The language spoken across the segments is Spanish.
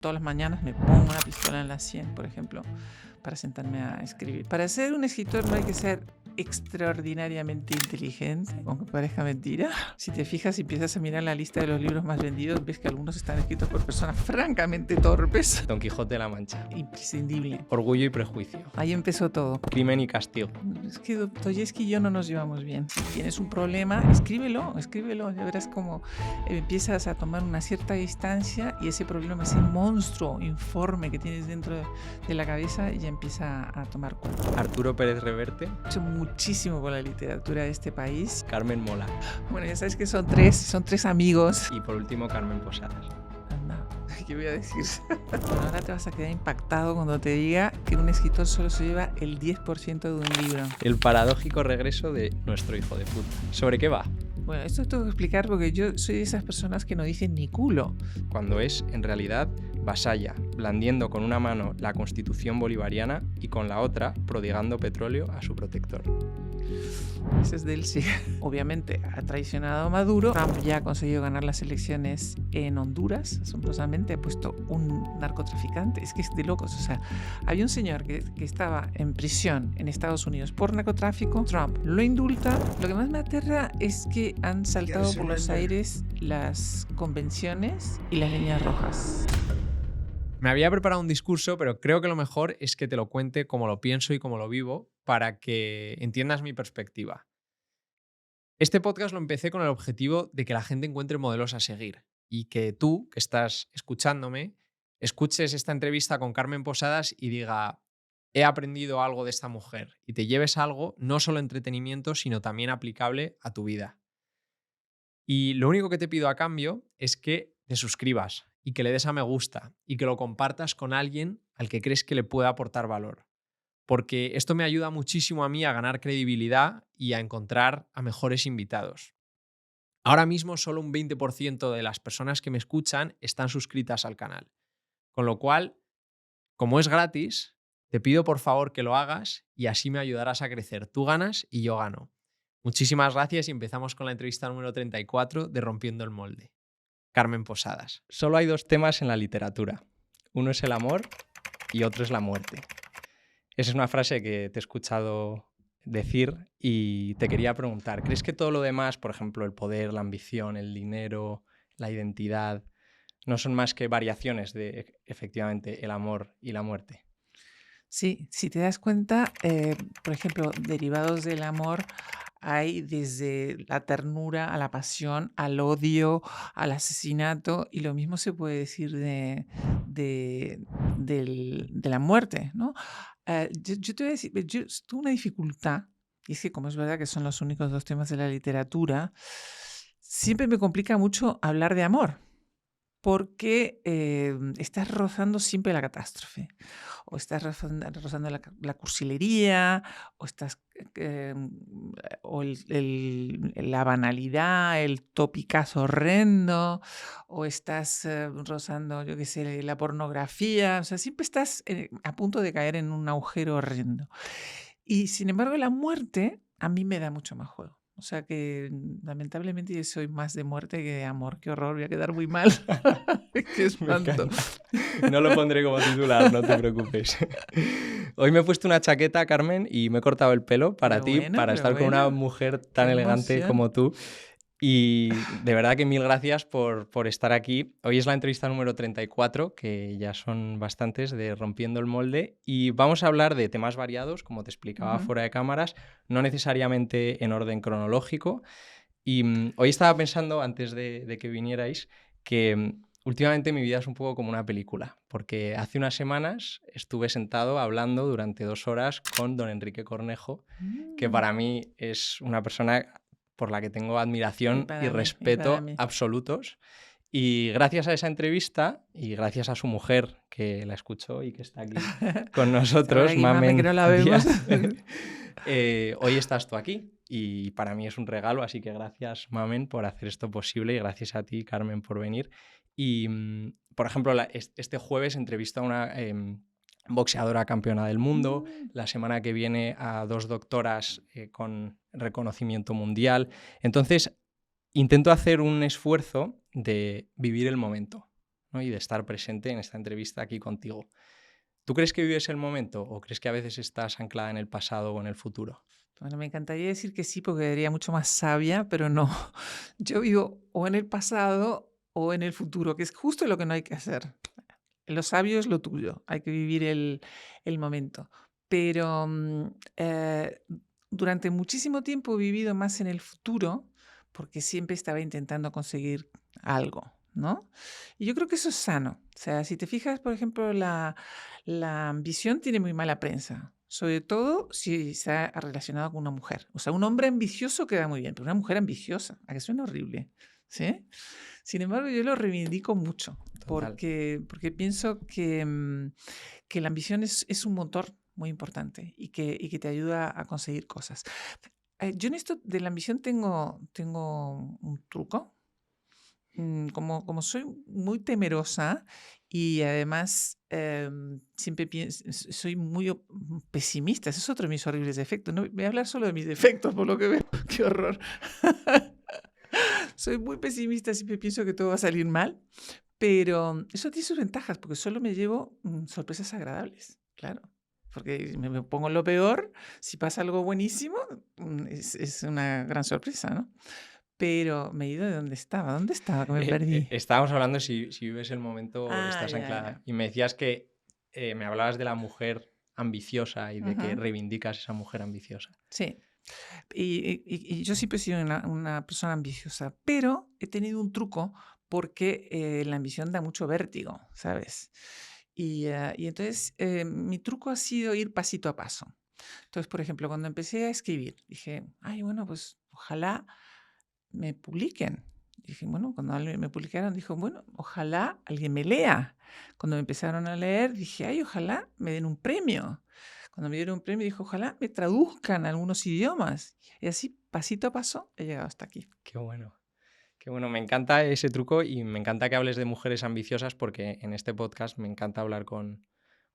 Todas las mañanas me pongo una pistola en la sien, por ejemplo, para sentarme a escribir. Para ser un escritor no hay que ser extraordinariamente inteligente, aunque parezca mentira. Si te fijas y empiezas a mirar la lista de los libros más vendidos, ves que algunos están escritos por personas francamente torpes. Don Quijote de la Mancha. Imprescindible. Orgullo y prejuicio. Ahí empezó todo. Crimen y castigo. Es que Dostoyevsky y yo no nos llevamos bien. Si tienes un problema, escríbelo. Ya verás cómo empiezas a tomar una cierta distancia y ese problema, ese monstruo informe que tienes dentro de la cabeza, ya empieza a tomar cuerpo. Arturo Pérez Reverte. He hecho muchísimo por la literatura de este país. Carmen Mola. Bueno, ya sabes que son tres amigos. Y por último, Carmen Posadas. Anda, ¿qué voy a decir? Bueno, ahora te vas a quedar impactado cuando te diga que un escritor solo se lleva el 10% de un libro. El paradójico regreso de nuestro hijo de puta. ¿Sobre qué va? Bueno, esto tengo que explicar porque yo soy de esas personas que no dicen ni culo. Cuando es, en realidad, vasalla, blandiendo con una mano la Constitución bolivariana y con la otra prodigando petróleo a su protector. Ese es del sí. Obviamente ha traicionado a Maduro. Trump ya ha conseguido ganar las elecciones en Honduras. Asombrosamente ha puesto un narcotraficante. Es que es de locos. O sea, había un señor que estaba en prisión en Estados Unidos por narcotráfico. Trump lo indulta. Lo que más me aterra es que han saltado por los aires las convenciones y las líneas rojas. Me había preparado un discurso, pero creo que lo mejor es que te lo cuente como lo pienso y como lo vivo para que entiendas mi perspectiva. Este podcast lo empecé con el objetivo de que la gente encuentre modelos a seguir y que tú, que estás escuchándome, escuches esta entrevista con Carmen Posadas y diga, he aprendido algo de esta mujer y te lleves algo, no solo entretenimiento, sino también aplicable a tu vida. Y lo único que te pido a cambio es que te suscribas y que le des a me gusta y que lo compartas con alguien al que crees que le pueda aportar valor. Porque esto me ayuda muchísimo a mí a ganar credibilidad y a encontrar a mejores invitados. Ahora mismo solo un 20% de las personas que me escuchan están suscritas al canal. Con lo cual, como es gratis, te pido por favor que lo hagas y así me ayudarás a crecer. Tú ganas y yo gano. Muchísimas gracias y empezamos con la entrevista número 34 de Rompiendo el Molde. Carmen Posadas. Solo hay dos temas en la literatura. Uno es el amor y otro es la muerte. Esa es una frase que te he escuchado decir y te quería preguntar, ¿crees que todo lo demás, por ejemplo, el poder, la ambición, el dinero, la identidad, no son más que variaciones de, efectivamente, el amor y la muerte? Sí, si te das cuenta, por ejemplo, derivados del amor hay desde la ternura a la pasión, al odio, al asesinato, y lo mismo se puede decir de la muerte, ¿no? Yo te voy a decir, yo tuve una dificultad, y es que como es verdad que son los únicos dos temas de la literatura, siempre me complica mucho hablar de amor. Porque estás rozando siempre la catástrofe, o estás rozando la cursilería, o estás o la banalidad, el topicazo horrendo, o estás rozando, yo qué sé, la pornografía. O sea, siempre estás a punto de caer en un agujero horrendo. Y sin embargo, la muerte a mí me da mucho más juego. O sea que lamentablemente yo soy más de muerte que de amor. Qué horror, voy a quedar muy mal. Qué espanto. No lo pondré como titular, no te preocupes. Hoy me he puesto una chaqueta, Carmen, y me he cortado el pelo para ti, para estar con una mujer tan elegante como tú. Y de verdad que mil gracias por estar aquí. Hoy es la entrevista número 34, que ya son bastantes, de Rompiendo el Molde. Y vamos a hablar de temas variados, como te explicaba fuera de cámaras, no necesariamente en orden cronológico. Y hoy estaba pensando, antes de que vinierais, que últimamente mi vida es un poco como una película, porque hace unas semanas estuve sentado hablando durante 2 horas con don Enrique Cornejo, que para mí es una persona por la que tengo admiración y respeto absolutos. Y gracias a esa entrevista y gracias a su mujer, que la escuchó y que está aquí con nosotros, Mamen, que no la vemos. hoy estás tú aquí y para mí es un regalo, así que gracias, Mamen, por hacer esto posible y gracias a ti, Carmen, por venir. Y, por ejemplo, este jueves entrevisto a una boxeadora campeona del mundo, la semana que viene a 2 doctoras con reconocimiento mundial. Entonces, intento hacer un esfuerzo de vivir el momento. ¿no? Y de estar presente en esta entrevista aquí contigo. ¿Tú crees que vives el momento o crees que a veces estás anclada en el pasado o en el futuro? Bueno, me encantaría decir que sí, porque sería mucho más sabia, pero no. Yo vivo o en el pasado o en el futuro, que es justo lo que no hay que hacer. Lo sabio es lo tuyo, hay que vivir el momento. Pero durante muchísimo tiempo he vivido más en el futuro porque siempre estaba intentando conseguir algo, ¿no? Y yo creo que eso es sano. O sea, si te fijas, por ejemplo, la ambición tiene muy mala prensa, sobre todo si está relacionado con una mujer. O sea, un hombre ambicioso queda muy bien, pero una mujer ambiciosa, ¿a que suena horrible? ¿Sí? Sin embargo, yo lo reivindico mucho Total. porque pienso que la ambición es un motor muy importante y que te ayuda a conseguir cosas. Yo en esto de la ambición tengo un truco. Como soy muy temerosa y además siempre soy muy pesimista, ese es otro de mis horribles defectos. No voy a hablar solo de mis defectos, por lo que veo. ¡Qué horror! Soy muy pesimista, siempre pienso que todo va a salir mal, pero eso tiene sus ventajas porque solo me llevo sorpresas agradables, claro. Porque me pongo en lo peor, si pasa algo buenísimo, es una gran sorpresa, ¿no? Pero me he ido de donde estaba. ¿Dónde estaba? Que me perdí. Estábamos hablando si vives el momento o estás Ya, anclada. ya. Y me decías que me hablabas de la mujer ambiciosa y de que reivindicas esa mujer ambiciosa. Sí. Y yo siempre he sido una persona ambiciosa, pero he tenido un truco porque la ambición da mucho vértigo, ¿sabes? Y entonces mi truco ha sido ir pasito a paso. Entonces, por ejemplo, cuando empecé a escribir, dije, ay, bueno, pues ojalá me publiquen. Dije, bueno, cuando me publicaron, dijo, bueno, ojalá alguien me lea. Cuando me empezaron a leer, dije, ay, ojalá me den un premio. Cuando me dieron un premio, dije, ojalá me traduzcan a algunos idiomas. Y así, pasito a paso, he llegado hasta aquí. Qué bueno. Qué bueno, me encanta ese truco y me encanta que hables de mujeres ambiciosas porque en este podcast me encanta hablar con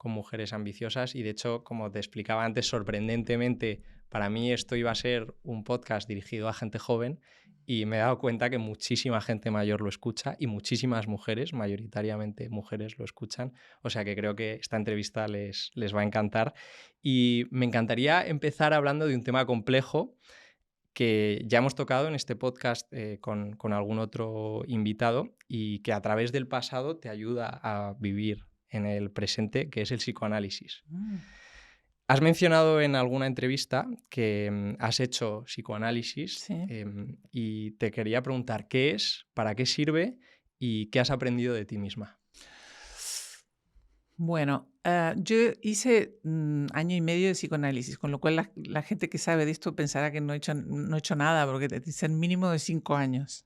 mujeres ambiciosas y de hecho, como te explicaba antes, sorprendentemente para mí esto iba a ser un podcast dirigido a gente joven y me he dado cuenta que muchísima gente mayor lo escucha y muchísimas mujeres, mayoritariamente mujeres, lo escuchan. O sea que creo que esta entrevista les va a encantar. Y me encantaría empezar hablando de un tema complejo que ya hemos tocado en este podcast con algún otro invitado y que a través del pasado te ayuda a vivir en el presente, que es el psicoanálisis. Has mencionado en alguna entrevista que has hecho psicoanálisis Sí. Y te quería preguntar qué es, para qué sirve y qué has aprendido de ti misma. Bueno, yo hice año y medio de psicoanálisis, con lo cual la gente que sabe de esto pensará que no he hecho nada, porque te dicen mínimo de 5 años.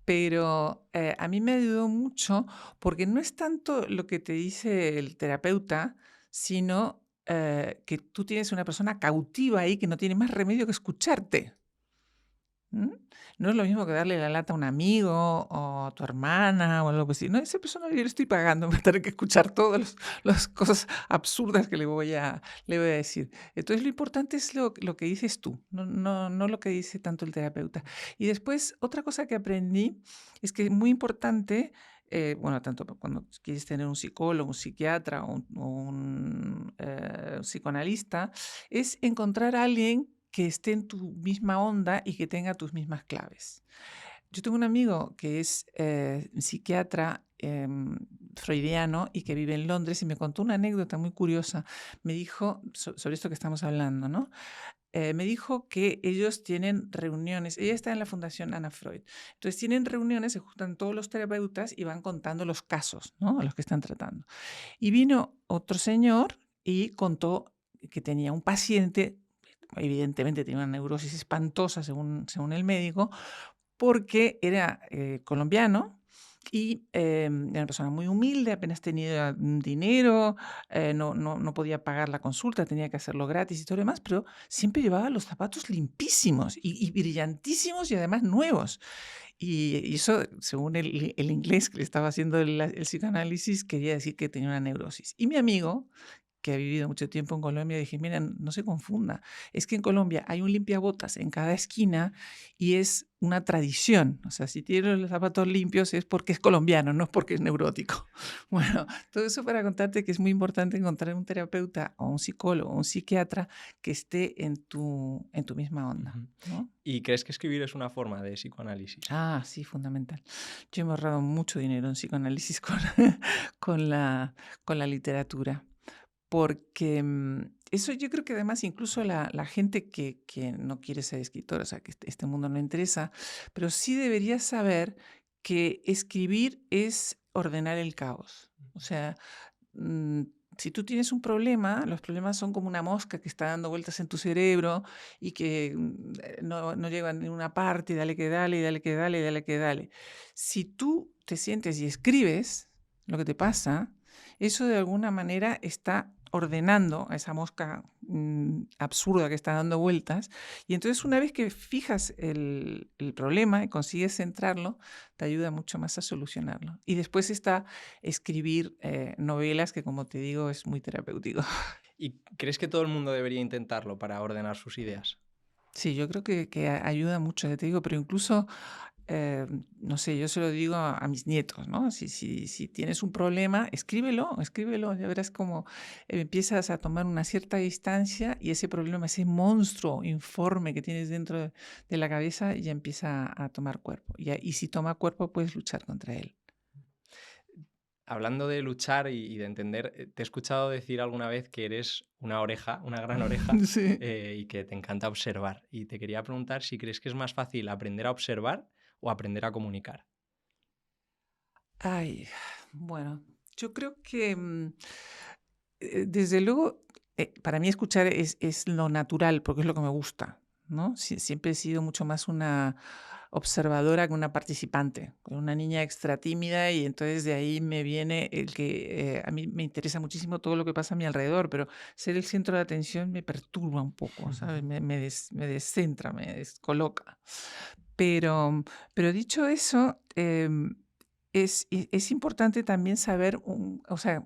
Pero a mí me ayudó mucho porque no es tanto lo que te dice el terapeuta, sino que tú tienes una persona cautiva ahí que no tiene más remedio que escucharte. No es lo mismo que darle la lata a un amigo o a tu hermana o algo así. No, esa persona yo le estoy pagando, me tener que escuchar todas las cosas absurdas que le voy a decir. Entonces lo importante es lo que dices tú, no lo que dice tanto el terapeuta. Y después, otra cosa que aprendí es que es muy importante, bueno, tanto cuando quieres tener un psicólogo, un psiquiatra o un psicoanalista, es encontrar a alguien que esté en tu misma onda y que tenga tus mismas claves. Yo tengo un amigo que es psiquiatra freudiano y que vive en Londres y me contó una anécdota muy curiosa. Me dijo, sobre esto que estamos hablando, ¿no? Me dijo que ellos tienen reuniones, ella está en la Fundación Ana Freud, entonces tienen reuniones, se juntan todos los terapeutas y van contando los casos, ¿no? A los que están tratando. Y vino otro señor y contó que tenía un paciente, evidentemente tenía una neurosis espantosa según el médico, porque era colombiano y era una persona muy humilde, apenas tenía dinero, no podía pagar la consulta, tenía que hacerlo gratis y todo lo demás, pero siempre llevaba los zapatos limpísimos y brillantísimos y además nuevos. Y eso, según el inglés que le estaba haciendo el psicoanálisis, quería decir que tenía una neurosis. Y mi amigo, que ha vivido mucho tiempo en Colombia, dije, mira, no se confunda. Es que en Colombia hay un limpiabotas en cada esquina y es una tradición. O sea, si tiene los zapatos limpios es porque es colombiano, no es porque es neurótico. Bueno, todo eso para contarte que es muy importante encontrar un terapeuta o un psicólogo o un psiquiatra que esté en tu misma onda, ¿no? ¿Y crees que escribir es una forma de psicoanálisis? Ah, sí, fundamental. Yo me he ahorrado mucho dinero en psicoanálisis con la, con la literatura, porque eso yo creo que además incluso la gente que no quiere ser escritor, o sea, que este mundo no le interesa, pero sí debería saber que escribir es ordenar el caos. O sea, mm, si tú tienes un problema, los problemas son como una mosca que está dando vueltas en tu cerebro y que no llega a ninguna parte, y dale que dale, y dale que dale, y dale que dale. Si tú te sientes y escribes lo que te pasa, eso de alguna manera está ordenando a esa mosca absurda que está dando vueltas. Y entonces una vez que fijas el problema y consigues centrarlo, te ayuda mucho más a solucionarlo. Y después está escribir novelas, que como te digo es muy terapéutico. ¿Y crees que todo el mundo debería intentarlo para ordenar sus ideas? Sí, yo creo que ayuda mucho, ya te digo, pero incluso, no sé, yo se lo digo a mis nietos, ¿no? Si tienes un problema, escríbelo, ya verás cómo empiezas a tomar una cierta distancia y ese problema, ese monstruo informe que tienes dentro de la cabeza ya empieza a tomar cuerpo. Y si toma cuerpo, puedes luchar contra él. Hablando de luchar y de entender, te he escuchado decir alguna vez que eres una oreja, una gran oreja, Sí. y que te encanta observar. Y te quería preguntar si crees que es más fácil aprender a observar o aprender a comunicar. Ay, bueno, yo creo que desde luego para mí escuchar es lo natural porque es lo que me gusta, ¿no? Siempre he sido mucho más una observadora que una participante, una niña extra tímida y entonces de ahí me viene el que a mí me interesa muchísimo todo lo que pasa a mi alrededor, pero ser el centro de atención me perturba un poco, ¿sabes? Me descentra, me descoloca. Pero dicho eso, es importante también saber, o sea,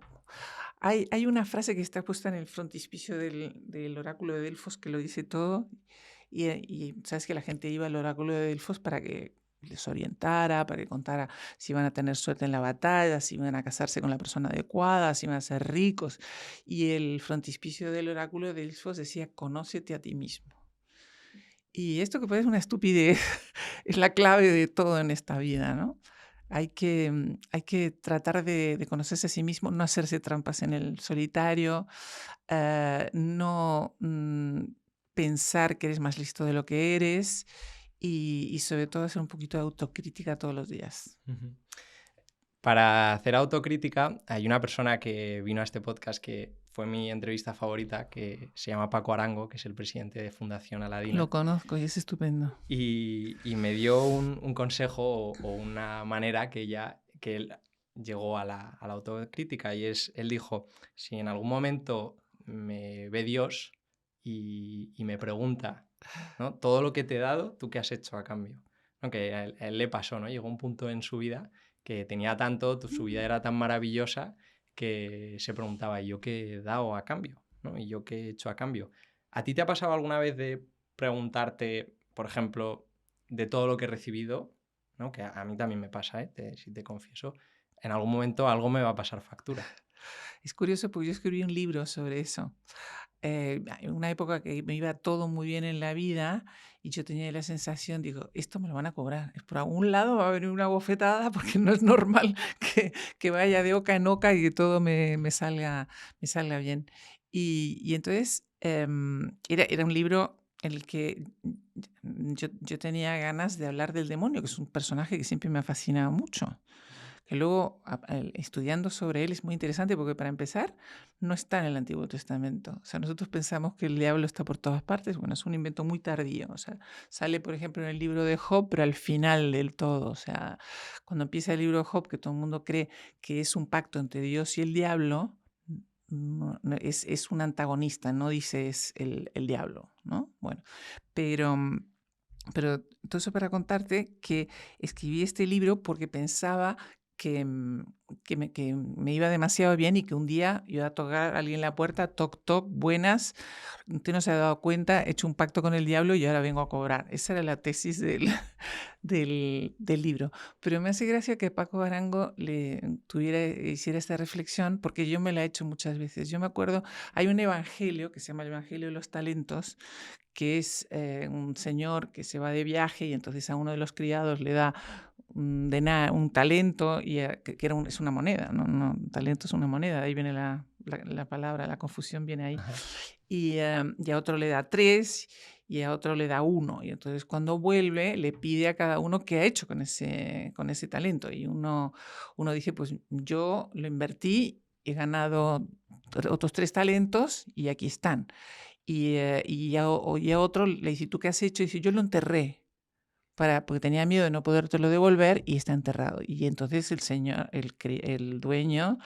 hay una frase que está puesta en el frontispicio del oráculo de Delfos que lo dice todo, y sabes que la gente iba al oráculo de Delfos para que les orientara, para que contara si iban a tener suerte en la batalla, si iban a casarse con la persona adecuada, si iban a ser ricos. Y el frontispicio del oráculo de Delfos decía, conócete a ti mismo. Y esto que parece una estupidez es la clave de todo en esta vida, ¿no? Hay que tratar de conocerse a sí mismo, no hacerse trampas en el solitario, no pensar que eres más listo de lo que eres y sobre todo hacer un poquito de autocrítica todos los días. Para hacer autocrítica, hay una persona que vino a este podcast que fue mi entrevista favorita, que se llama Paco Arango, que es el presidente de Fundación Aladina. Lo conozco y es estupendo. Y me dio un consejo o una manera que él llegó a la autocrítica, y él dijo, si en algún momento me ve Dios y me pregunta, ¿no?, todo lo que te he dado, ¿tú qué has hecho a cambio? ¿No? Que a él le pasó, ¿no? Llegó un punto en su vida que tenía tanto, su vida era tan maravillosa que se preguntaba, ¿y yo qué he dado a cambio? ¿No? ¿Y yo qué he hecho a cambio? ¿A ti te ha pasado alguna vez de preguntarte, por ejemplo, de todo lo que he recibido, ¿no?, que a mí también me pasa, si te confieso, en algún momento algo me va a pasar factura? Es curioso porque yo escribí un libro sobre eso. En una época que me iba todo muy bien en la vida y yo tenía la sensación, digo, esto me lo van a cobrar. Por algún lado va a venir una bofetada porque no es normal que vaya de oca en oca y que todo me salga bien. Y entonces era un libro en el que yo tenía ganas de hablar del demonio, que es un personaje que siempre me ha fascinado mucho. Que luego, estudiando sobre él, es muy interesante porque, para empezar, no está en el Antiguo Testamento. O sea, nosotros pensamos que el diablo está por todas partes. Bueno, es un invento muy tardío. O sea, sale, por ejemplo, en el libro de Job, pero al final del todo. O sea, cuando empieza el libro de Job, que todo el mundo cree que es un pacto entre Dios y el diablo, es un antagonista, no dice es el diablo, ¿no? Bueno, pero todo eso para contarte que escribí este libro porque pensaba que me iba demasiado bien y que un día iba a tocar a alguien la puerta, toc, toc, buenas, usted no se ha dado cuenta, he hecho un pacto con el diablo y ahora vengo a cobrar. Esa era la tesis del libro. Pero me hace gracia que Paco Arango hiciera esta reflexión, porque yo me la he hecho muchas veces. Yo me acuerdo, hay un evangelio que se llama el Evangelio de los Talentos, que es un señor que se va de viaje y entonces a uno de los criados le da un talento, y es una moneda, ¿no? Talento es una moneda, ahí viene la palabra, la confusión viene ahí. Y a otro le da 3 y a otro le da 1. Y entonces cuando vuelve le pide a cada uno qué ha hecho con ese talento. Y uno dice, pues yo lo invertí, he ganado otros 3 talentos y aquí están. Y a otro le dice, ¿tú qué has hecho? Y dice, yo lo enterré, porque tenía miedo de no podértelo devolver y está enterrado. Y entonces el señor, el dueño,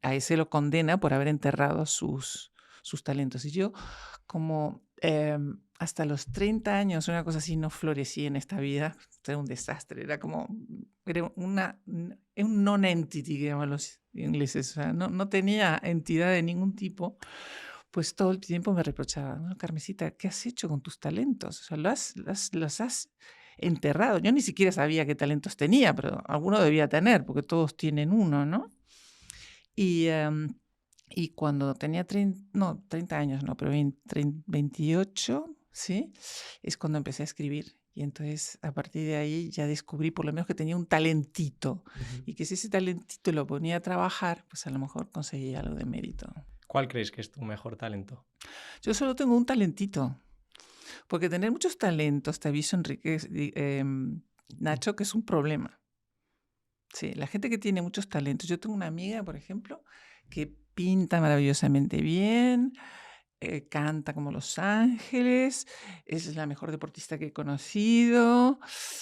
a ese lo condena por haber enterrado sus talentos. Y yo, como hasta los 30 años, una cosa así, no florecí en esta vida, era un desastre, era un non-entity, que llaman los ingleses, o sea, no tenía entidad de ningún tipo. Pues todo el tiempo me reprochaba, no, Carmesita, ¿qué has hecho con tus talentos? O sea, los has enterrado. Yo ni siquiera sabía qué talentos tenía, pero alguno debía tener, porque todos tienen uno, ¿no? Y cuando tenía 30 años, no, pero 28, ¿sí? Es cuando empecé a escribir. Y entonces, a partir de ahí, ya descubrí por lo menos que tenía un talentito. Y que si ese talentito lo ponía a trabajar, pues a lo mejor conseguía algo de mérito. ¿Cuál crees que es tu mejor talento? Yo solo tengo un talentito. Porque tener muchos talentos, te aviso, Enrique, Nacho, que es un problema. Sí, la gente que tiene muchos talentos. Yo tengo una amiga, por ejemplo, que pinta maravillosamente bien, canta como Los Ángeles, es la mejor deportista que he conocido,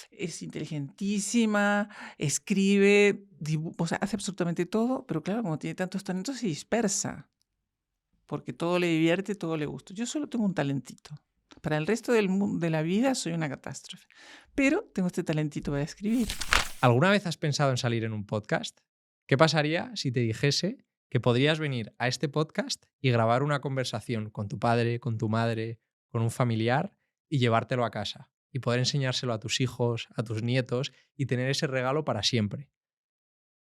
es inteligentísima, escribe, o sea, hace absolutamente todo, pero claro, como tiene tantos talentos, se dispersa, porque todo le divierte, todo le gusta. Yo solo tengo un talentito. Para el resto del mundo, de la vida, soy una catástrofe. Pero tengo este talentito para escribir. ¿Alguna vez has pensado en salir en un podcast? ¿Qué pasaría si te dijese que podrías venir a este podcast y grabar una conversación con tu padre, con tu madre, con un familiar y llevártelo a casa y poder enseñárselo a tus hijos, a tus nietos y tener ese regalo para siempre?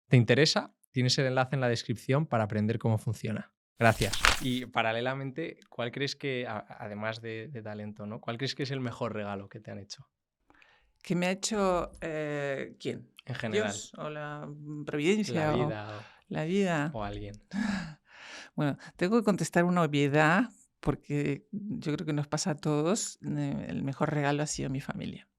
¿Te interesa? Tienes el enlace en la descripción para aprender cómo funciona. Gracias. Y paralelamente, ¿cuál crees que, además de talento, ¿no? ¿Cuál crees que es el mejor regalo que te han hecho? ¿Que me ha hecho quién? En general. ¿Dios o la providencia? La vida. La vida. O alguien. Bueno, tengo que contestar una obviedad, porque yo creo que nos pasa a todos. El mejor regalo ha sido mi familia.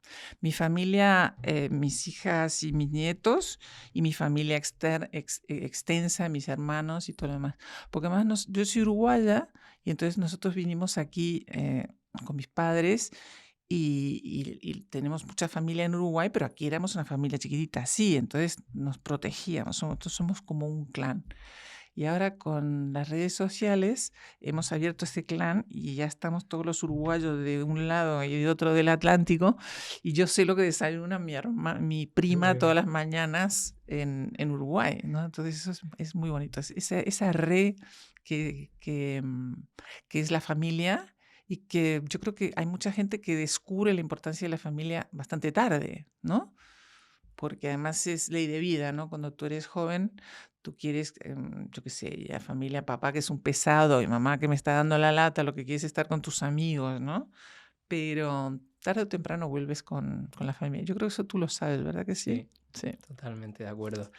Mi familia, mis hijas y mis nietos, y mi familia extensa, mis hermanos y todo lo demás. Porque además yo soy uruguaya y entonces nosotros vinimos aquí con mis padres y tenemos mucha familia en Uruguay, pero aquí éramos una familia chiquitita, sí, entonces nos protegíamos, nosotros somos como un clan. Y ahora con las redes sociales hemos abierto ese clan y ya estamos todos los uruguayos de un lado y de otro del Atlántico, y yo sé lo que desayuna mi prima todas las mañanas en Uruguay, ¿no? Entonces eso es muy bonito, esa red que es la familia, y que yo creo que hay mucha gente que descubre la importancia de la familia bastante tarde, ¿no? Porque además es ley de vida, ¿no? Cuando tú eres joven, tú quieres, yo qué sé, ya familia, papá que es un pesado y mamá que me está dando la lata, lo que quieres es estar con tus amigos, ¿no? Pero tarde o temprano vuelves con la familia. Yo creo que eso tú lo sabes, ¿verdad que sí? Sí, totalmente de acuerdo.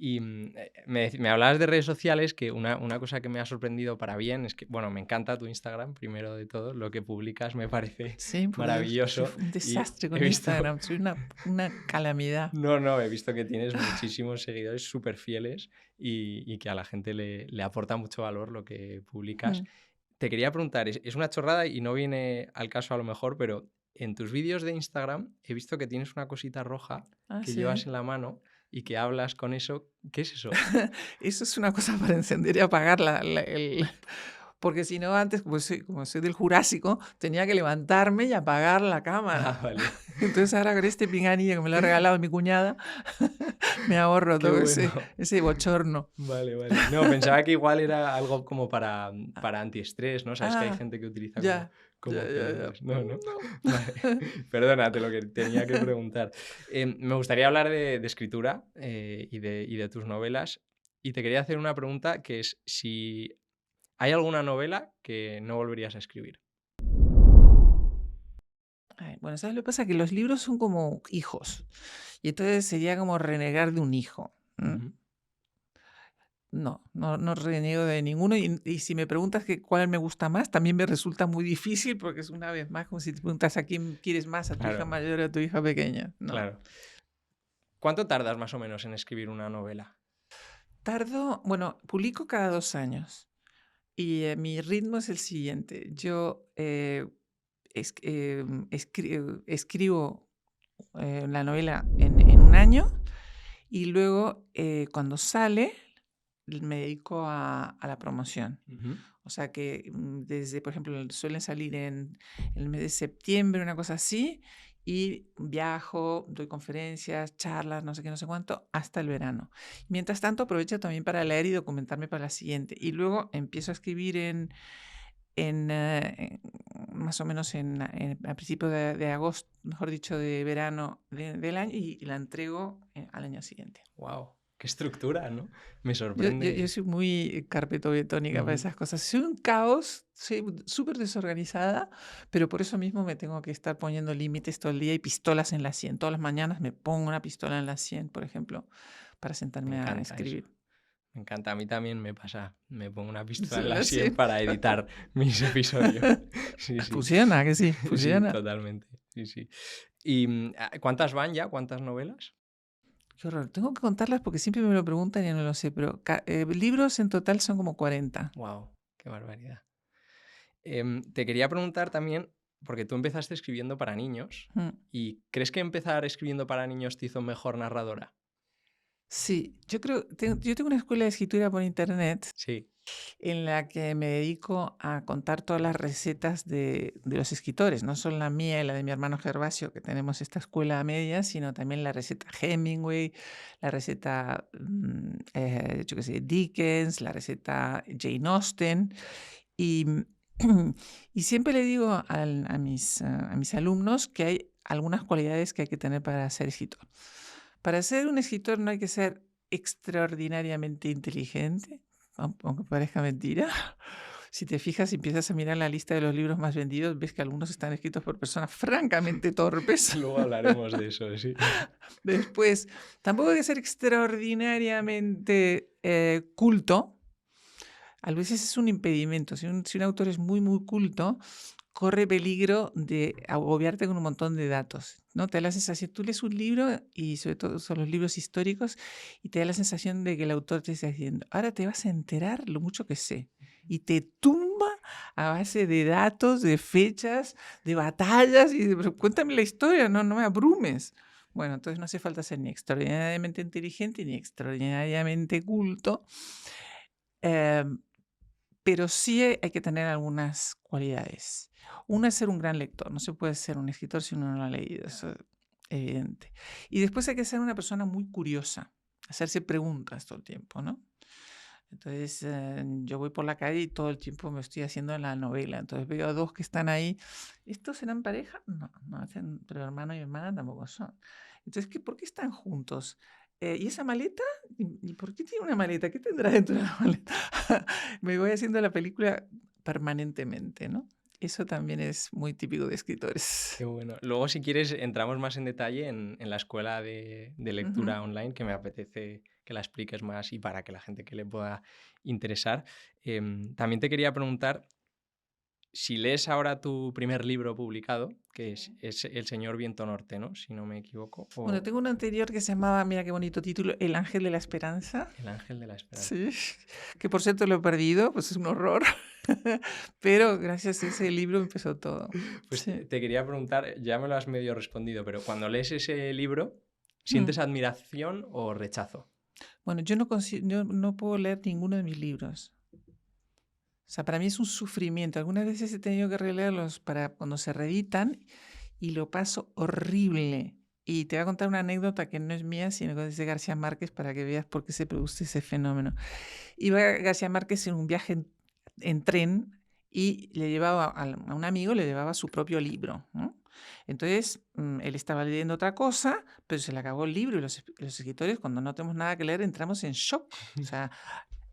Y me hablabas de redes sociales, que una cosa que me ha sorprendido para bien es que, bueno, me encanta tu Instagram, primero de todo, lo que publicas me parece maravilloso. Soy un desastre con Instagram, soy una calamidad. No, he visto que tienes muchísimos seguidores súper fieles y que a la gente le aporta mucho valor lo que publicas. Te quería preguntar, es una chorrada y no viene al caso a lo mejor, pero en tus vídeos de Instagram he visto que tienes una cosita roja que llevas en la mano y que hablas con eso. ¿Qué es eso? Eso es una cosa para encender y apagar porque si no antes, como soy del Jurásico, tenía que levantarme y apagar la cámara. Vale. Entonces ahora con este pinganillo que me lo ha regalado mi cuñada, me ahorro todo ese bochorno. Vale. No, pensaba que igual era algo como para antiestrés, ¿no? Sabes que hay gente que utiliza como ya. No. Vale. Perdona, te lo que tenía que preguntar. Me gustaría hablar de escritura y de tus novelas. Y te quería hacer una pregunta que es si hay alguna novela que no volverías a escribir. Bueno, ¿sabes lo que pasa? Que los libros son como hijos. Y entonces sería como renegar de un hijo. No reniego de ninguno. Y si me preguntas cuál me gusta más, también me resulta muy difícil porque es una vez más como si te preguntas a quién quieres más, a tu hija mayor o a tu hija pequeña. No. Claro. ¿Cuánto tardas más o menos en escribir una novela? Publico cada 2 años. Y mi ritmo es el siguiente. Yo escribo la novela en un año y luego cuando sale me dedico a la promoción. O sea que desde, por ejemplo, suelen salir en el mes de septiembre, una cosa así, y viajo, doy conferencias, charlas, no sé qué, no sé cuánto, hasta el verano. Mientras tanto, aprovecho también para leer y documentarme para la siguiente. Y luego empiezo a escribir más o menos a principios de agosto, mejor dicho, de verano del año, y la entrego al año siguiente. ¡Wow! ¡Qué estructura!, ¿no? Me sorprende. Yo soy muy carpetobetónica para esas cosas. Soy un caos, soy súper desorganizada, pero por eso mismo me tengo que estar poniendo límites todo el día y pistolas en la sien. Todas las mañanas me pongo una pistola en la sien, por ejemplo, para sentarme a escribir. Eso. Me encanta, a mí también me pasa. Me pongo una pistola en la sien para editar mis episodios. Sí. Funciona, que sí, funciona. Sí, totalmente. Sí. ¿Y cuántas van ya? ¿Cuántas novelas? Qué horror. Tengo que contarlas porque siempre me lo preguntan y no lo sé, pero libros en total son como 40. ¡Wow! ¡Qué barbaridad! Te quería preguntar también, porque tú empezaste escribiendo para niños, ¿y crees que empezar escribiendo para niños te hizo mejor narradora? Sí, yo tengo una escuela de escritura por internet. Sí. En la que me dedico a contar todas las recetas de los escritores, no solo la mía y la de mi hermano Gervasio, que tenemos esta escuela a medias, sino también la receta Hemingway, la receta, yo qué sé, Dickens, la receta Jane Austen. Y, y siempre le digo a mis alumnos que hay algunas cualidades que hay que tener para ser escritor. Para ser un escritor no hay que ser extraordinariamente inteligente, aunque parezca mentira. Si te fijas y empiezas a mirar la lista de los libros más vendidos, ves que algunos están escritos por personas francamente torpes. Luego hablaremos de eso, sí. Después, tampoco hay que ser extraordinariamente culto. A veces es un impedimento. Si un autor es muy, muy culto, corre peligro de agobiarte con un montón de datos, ¿no? Te da la sensación, tú lees un libro, y sobre todo son los libros históricos, y te da la sensación de que el autor te está diciendo, ahora te vas a enterar lo mucho que sé, y te tumba a base de datos, de fechas, de batallas, pero cuéntame la historia, no me abrumes. Bueno, entonces no hace falta ser ni extraordinariamente inteligente ni extraordinariamente culto, pero sí hay que tener algunas cualidades. Una es ser un gran lector. No se puede ser un escritor si uno no lo ha leído, eso es evidente. Y después hay que ser una persona muy curiosa, hacerse preguntas todo el tiempo, ¿no? Entonces yo voy por la calle y todo el tiempo me estoy haciendo en la novela. Entonces veo a dos que están ahí. ¿Estos serán pareja? No, pero hermano y hermana tampoco son. Entonces, ¿por qué están juntos? ¿Y esa maleta? ¿Y por qué tiene una maleta? ¿Qué tendrá dentro de la maleta? Me voy haciendo la película permanentemente, ¿no? Eso también es muy típico de escritores. Qué bueno. Luego, si quieres, entramos más en detalle en la escuela de lectura online, que me apetece que la expliques más y para que la gente que le pueda interesar. También te quería preguntar, si lees ahora tu primer libro publicado, que es El Señor Viento Norte, ¿no? Si no me equivoco. Bueno, tengo uno anterior que se llamaba, mira qué bonito título, El Ángel de la Esperanza. El Ángel de la Esperanza. Sí, que por cierto lo he perdido, pues es un horror. Pero gracias a ese libro empezó todo. Pues sí. Te quería preguntar, ya me lo has medio respondido, pero cuando lees ese libro, ¿sientes admiración o rechazo? Bueno, yo no puedo leer ninguno de mis libros. O sea, para mí es un sufrimiento. Algunas veces he tenido que releerlos para cuando se reeditan y lo paso horrible. Y te voy a contar una anécdota que no es mía, sino que es de García Márquez para que veas por qué se produce ese fenómeno. Iba García Márquez en un viaje en tren y le llevaba a un amigo, le llevaba su propio libro, ¿no? Entonces, él estaba leyendo otra cosa, pero se le acabó el libro y los escritores, cuando no tenemos nada que leer, entramos en shock. O sea,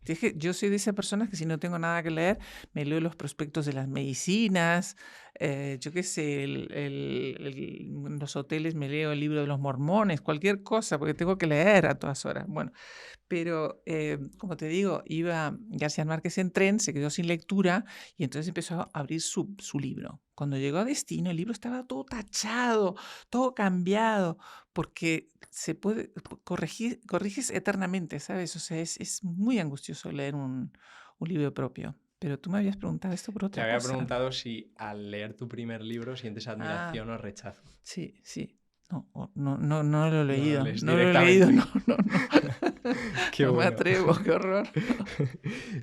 dije, yo soy de esas personas que si no tengo nada que leer, me leo los prospectos de las medicinas, yo qué sé, en los hoteles me leo el libro de los mormones, cualquier cosa, porque tengo que leer a todas horas. Bueno, pero, como te digo, iba García Márquez en tren, se quedó sin lectura y entonces empezó a abrir su libro. Cuando llegó a destino, el libro estaba todo tachado, todo cambiado, porque se puede corriges eternamente, ¿sabes? O sea, es muy angustioso leer un libro propio. Pero tú me habías preguntado esto por Te otra había cosa. preguntado si al leer tu primer libro sientes admiración o rechazo. Sí, sí. No lo he leído. lees No lo he leído, directamente. no. Qué No me bueno. atrevo, qué horror.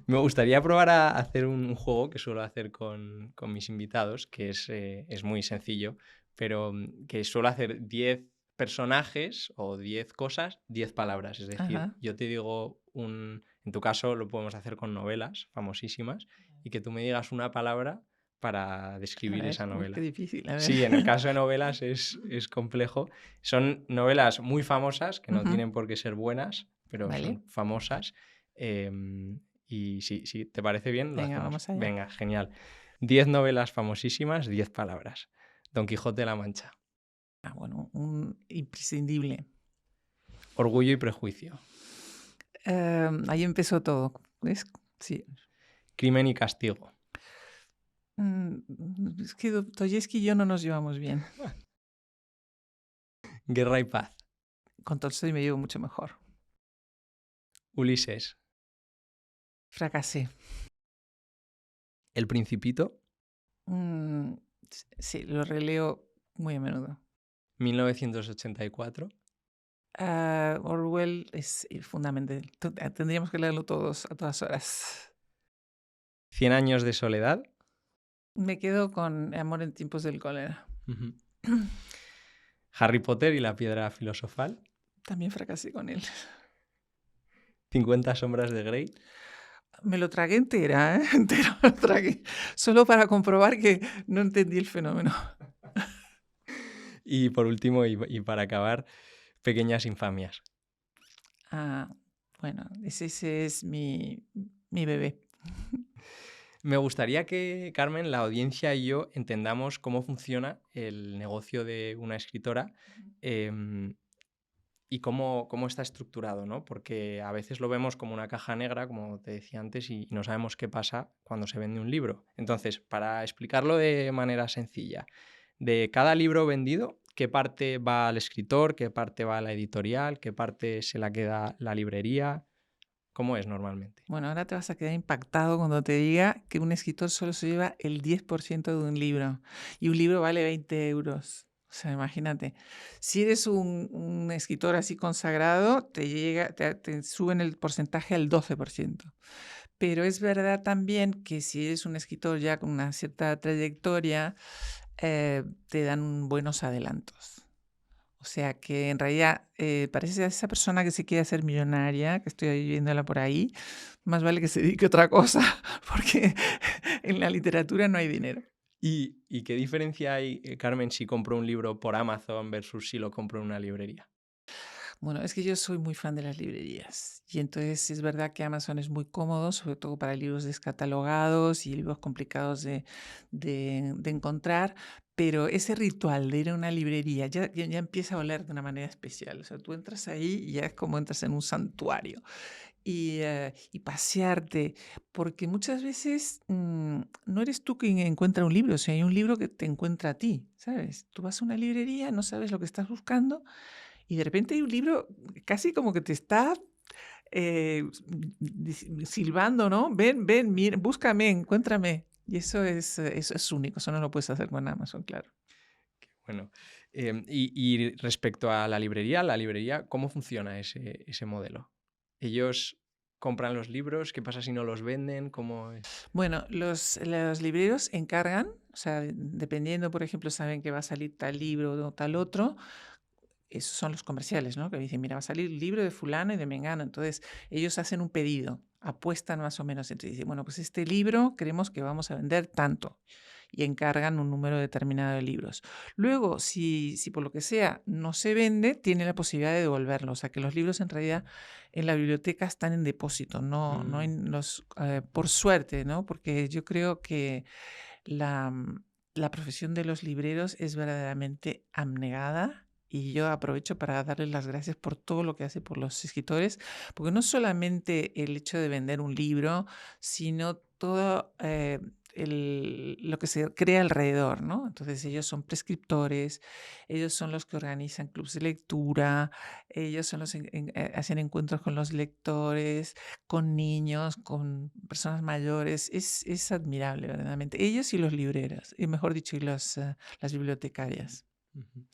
Me gustaría probar a hacer un juego que suelo hacer con mis invitados, que es muy sencillo, pero que suelo hacer 10 personajes o 10 cosas, 10 palabras. Es decir, Ajá. yo te digo en tu caso lo podemos hacer con novelas famosísimas, y que tú me digas una palabra para A describir ver, esa novela. qué difícil. A ver. Sí, en el caso de novelas es complejo. Son novelas muy famosas, que no Ujú. tienen por qué ser buenas, pero Vale. son famosas. Y si te parece bien, lo Venga, hacemos. vamos allá. Venga, genial. 10 novelas famosísimas, 10 palabras. Don Quijote de la Mancha. Bueno, un imprescindible. Orgullo y prejuicio. Ahí empezó todo. ¿Ves? Sí. Crimen y castigo. Es que Dostoyevsky y yo no nos llevamos bien. Guerra y paz. Con Tolstoy me llevo mucho mejor. Ulises. Fracasé. El Principito. Sí, lo releo muy a menudo. 1984. Orwell es fundamental. Tendríamos que leerlo todos a todas horas. 100 años de soledad. Me quedo con Amor en tiempos del cólera. Harry Potter y la piedra filosofal. También fracasé con él. 50 sombras de Grey. Me lo tragué entera, ¿eh? Entero me lo tragué. Solo para comprobar que no entendí el fenómeno. Y por último, y para acabar, Pequeñas infamias. Bueno, ese es mi bebé. Me gustaría que, Carmen, la audiencia y yo entendamos cómo funciona el negocio de una escritora y cómo está estructurado, ¿no? Porque a veces lo vemos como una caja negra, como te decía antes, y no sabemos qué pasa cuando se vende un libro. Entonces, para explicarlo de manera sencilla, de cada libro vendido, ¿qué parte va al escritor? ¿Qué parte va a la editorial? ¿Qué parte se la queda la librería? ¿Cómo es normalmente? Bueno, ahora te vas a quedar impactado cuando te diga que un escritor solo se lleva el 10% de un libro y un libro vale 20 euros. O sea, imagínate, si eres un escritor así consagrado, te suben el porcentaje al 12%. Pero es verdad también que si eres un escritor ya con una cierta trayectoria, te dan buenos adelantos. O sea que en realidad parece esa persona que se quiere hacer millonaria, que estoy viéndola por ahí, más vale que se dedique a otra cosa, porque en la literatura no hay dinero. ¿Y qué diferencia hay, Carmen, si compro un libro por Amazon versus si lo compro en una librería? Bueno, es que yo soy muy fan de las librerías y entonces es verdad que Amazon es muy cómodo, sobre todo para libros descatalogados y libros complicados de encontrar, pero ese ritual de ir a una librería ya empieza a oler de una manera especial. O sea, tú entras ahí y ya es como entras en un santuario y pasearte, porque muchas veces no eres tú quien encuentra un libro, o sea, hay un libro que te encuentra a ti, ¿sabes? Tú vas a una librería, no sabes lo que estás buscando y de repente hay un libro casi como que te está silbando, ¿no? Ven, mira, búscame, encuéntrame. Y eso es único, eso no lo puedes hacer con Amazon, claro. Qué bueno. Y respecto a la librería, ¿cómo funciona ese modelo? Ellos compran los libros? ¿Qué pasa si no los venden? ¿Cómo es? Bueno, los libreros encargan, o sea, dependiendo, por ejemplo, saben que va a salir tal libro o tal otro, esos son los comerciales, ¿no? Que dicen, mira, va a salir el libro de fulano y de mengano. Entonces, ellos hacen un pedido, apuestan más o menos. Entonces, dicen, bueno, pues este libro creemos que vamos a vender tanto. Y encargan un número determinado de libros. Luego, si por lo que sea no se vende, tiene la posibilidad de devolverlo. O sea, que los libros en realidad en la biblioteca están en depósito, no en los, por suerte, ¿no? Porque yo creo que la profesión de los libreros es verdaderamente abnegada. Y yo aprovecho para darles las gracias por todo lo que hace por los escritores, porque no solamente el hecho de vender un libro, sino todo lo que se crea alrededor, ¿no? Entonces ellos son prescriptores, ellos son los que organizan clubes de lectura, ellos son los hacen encuentros con los lectores, con niños, con personas mayores. Es admirable, verdaderamente. Ellos y los libreros, y mejor dicho, y las bibliotecarias. Uh-huh.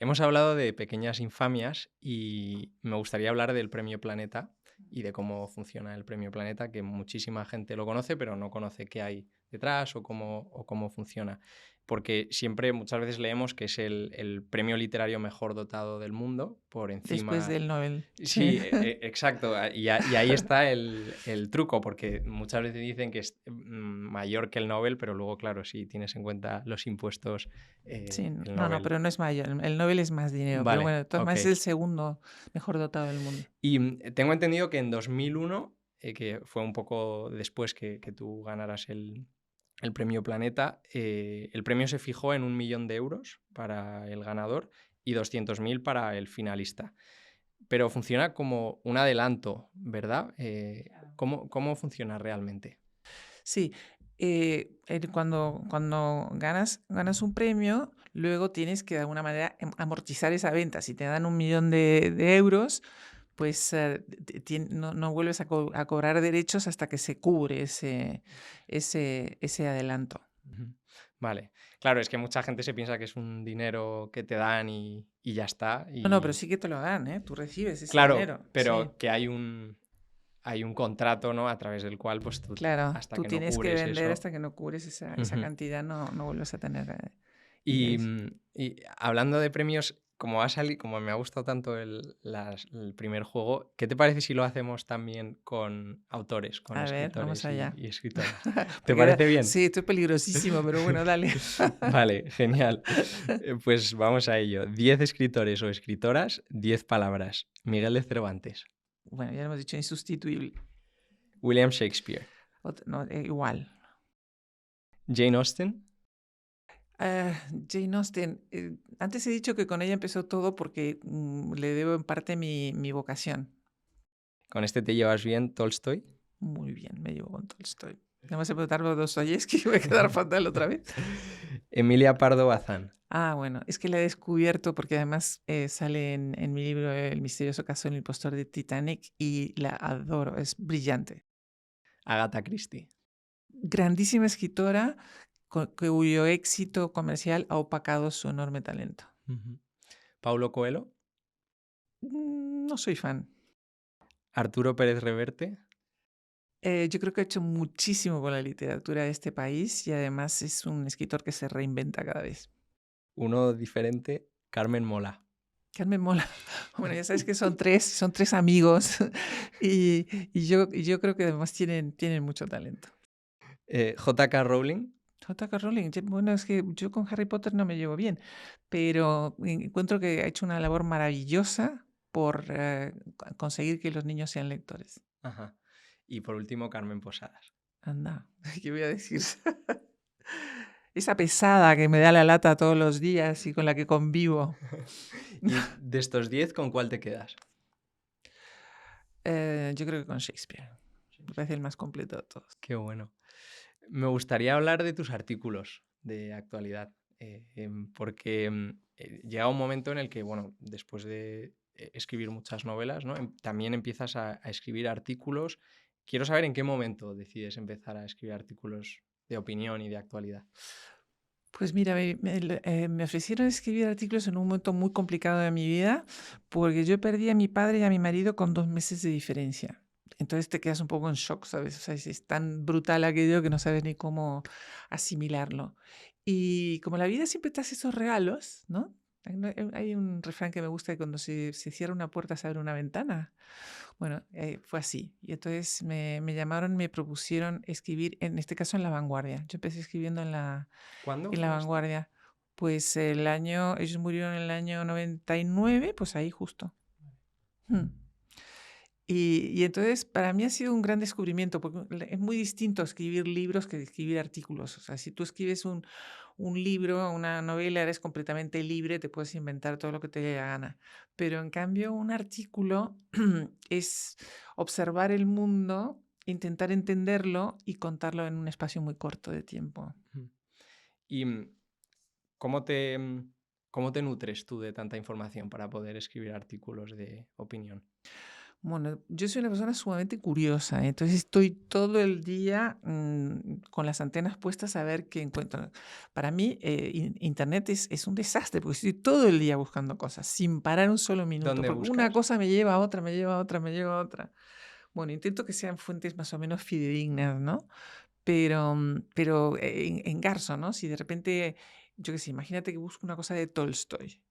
Hemos hablado de pequeñas infamias y me gustaría hablar del Premio Planeta y de cómo funciona el Premio Planeta, que muchísima gente lo conoce, pero no conoce qué hay detrás o cómo funciona. Porque siempre, muchas veces leemos que es el premio literario mejor dotado del mundo, por encima... Después del Nobel. Sí, exacto. Y ahí está el truco, porque muchas veces dicen que es mayor que el Nobel, pero luego, claro, si tienes en cuenta los impuestos... sí, no, pero no es mayor. El Nobel es más dinero. Vale, pero bueno, de todas maneras okay. es el segundo mejor dotado del mundo. Y tengo entendido que en 2001, que fue un poco después que tú ganaras el Premio Planeta, el premio se fijó en 1 millón de euros para el ganador y 200.000 para el finalista. Pero funciona como un adelanto, ¿verdad? ¿Cómo funciona realmente? Sí, cuando ganas un premio, luego tienes que de alguna manera amortizar esa venta. Si te dan 1 millón de euros, pues no vuelves a cobrar derechos hasta que se cubre ese adelanto. Vale, claro, es que mucha gente se piensa que es un dinero que te dan y ya está. No, pero sí que te lo dan, ¿eh? Tú recibes ese claro, dinero. Pero sí. que hay un contrato, ¿no? A través del cual, pues tú, claro, hasta tú que tienes no que cubres vender eso... hasta que no cubres esa cantidad, no vuelves a tener Y ingresos. hablando de premios, como me ha gustado tanto el primer juego, ¿qué te parece si lo hacemos también con autores, con A ver, vamos escritores allá. y escritoras? ¿Te parece bien? Sí, esto es peligrosísimo, pero bueno, dale. Vale, genial. Pues vamos a ello. 10 escritores o escritoras, 10 palabras. Miguel de Cervantes. Bueno, ya lo hemos dicho, insustituible. William Shakespeare. No, igual. Jane Austen. Jane Austen. Antes he dicho que con ella empezó todo porque le debo en parte mi vocación. ¿Con este te llevas bien? Tolstoy. Muy bien, me llevo con Tolstoy. Vamos a preguntar por Dostoyevsky, voy a quedar fatal otra vez. Emilia Pardo Bazán. Bueno, es que la he descubierto porque además sale en mi libro El misterioso caso del impostor de Titanic y la adoro, es brillante. Agatha Christie. Grandísima escritora cuyo éxito comercial ha opacado su enorme talento. Paulo Coelho. No soy fan. Arturo Pérez Reverte. Yo creo que ha hecho muchísimo por la literatura de este país y además es un escritor que se reinventa cada vez. Uno diferente, Carmen Mola. Carmen Mola. Bueno, ya sabes que son tres amigos y yo creo que además tienen mucho talento. J.K. Rowling. J.K. Rowling, bueno, es que yo con Harry Potter no me llevo bien, pero encuentro que ha hecho una labor maravillosa por conseguir que los niños sean lectores. Ajá. Y por último, Carmen Posadas. Anda, ¿qué voy a decir? Esa pesada que me da la lata todos los días y con la que convivo. Y de estos 10, ¿con cuál te quedas? Yo creo que con Shakespeare. Me parece el más completo de todos. Qué bueno. Me gustaría hablar de tus artículos de actualidad, porque llega un momento en el que, bueno, después de escribir muchas novelas, ¿no? También empiezas a escribir artículos. Quiero saber en qué momento decides empezar a escribir artículos de opinión y de actualidad. Pues mira, me ofrecieron escribir artículos en un momento muy complicado de mi vida porque yo perdí a mi padre y a mi marido con 2 meses de diferencia. entonces te quedas un poco en shock, ¿sabes? O sea, es tan brutal aquello que no sabes ni cómo asimilarlo. Y como la vida siempre te hace esos regalos, ¿no? Hay un refrán que me gusta, que cuando se cierra una puerta se abre una ventana. Bueno, fue así. Y entonces me llamaron, me propusieron escribir, en este caso en La Vanguardia. Yo empecé escribiendo ¿Cuándo en La fue esto? Vanguardia. Pues ellos murieron en el año 99, pues ahí justo. Hmm. Y entonces para mí ha sido un gran descubrimiento, porque es muy distinto escribir libros que escribir artículos. O sea, si tú escribes un libro, una novela, eres completamente libre, te puedes inventar todo lo que te dé la gana. Pero en cambio un artículo es observar el mundo, intentar entenderlo y contarlo en un espacio muy corto de tiempo. ¿Y cómo te nutres tú de tanta información para poder escribir artículos de opinión? Bueno, yo soy una persona sumamente curiosa, entonces estoy todo el día con las antenas puestas a ver qué encuentro. Para mí, Internet es un desastre, porque estoy todo el día buscando cosas, sin parar un solo minuto, ¿Dónde porque una buscas? cosa me lleva a otra, me lleva a otra, me lleva a otra. Bueno, intento que sean fuentes más o menos fidedignas, ¿no? Pero engarzo, ¿no? Si de repente, yo qué sé, imagínate que busco una cosa de Tolstoy.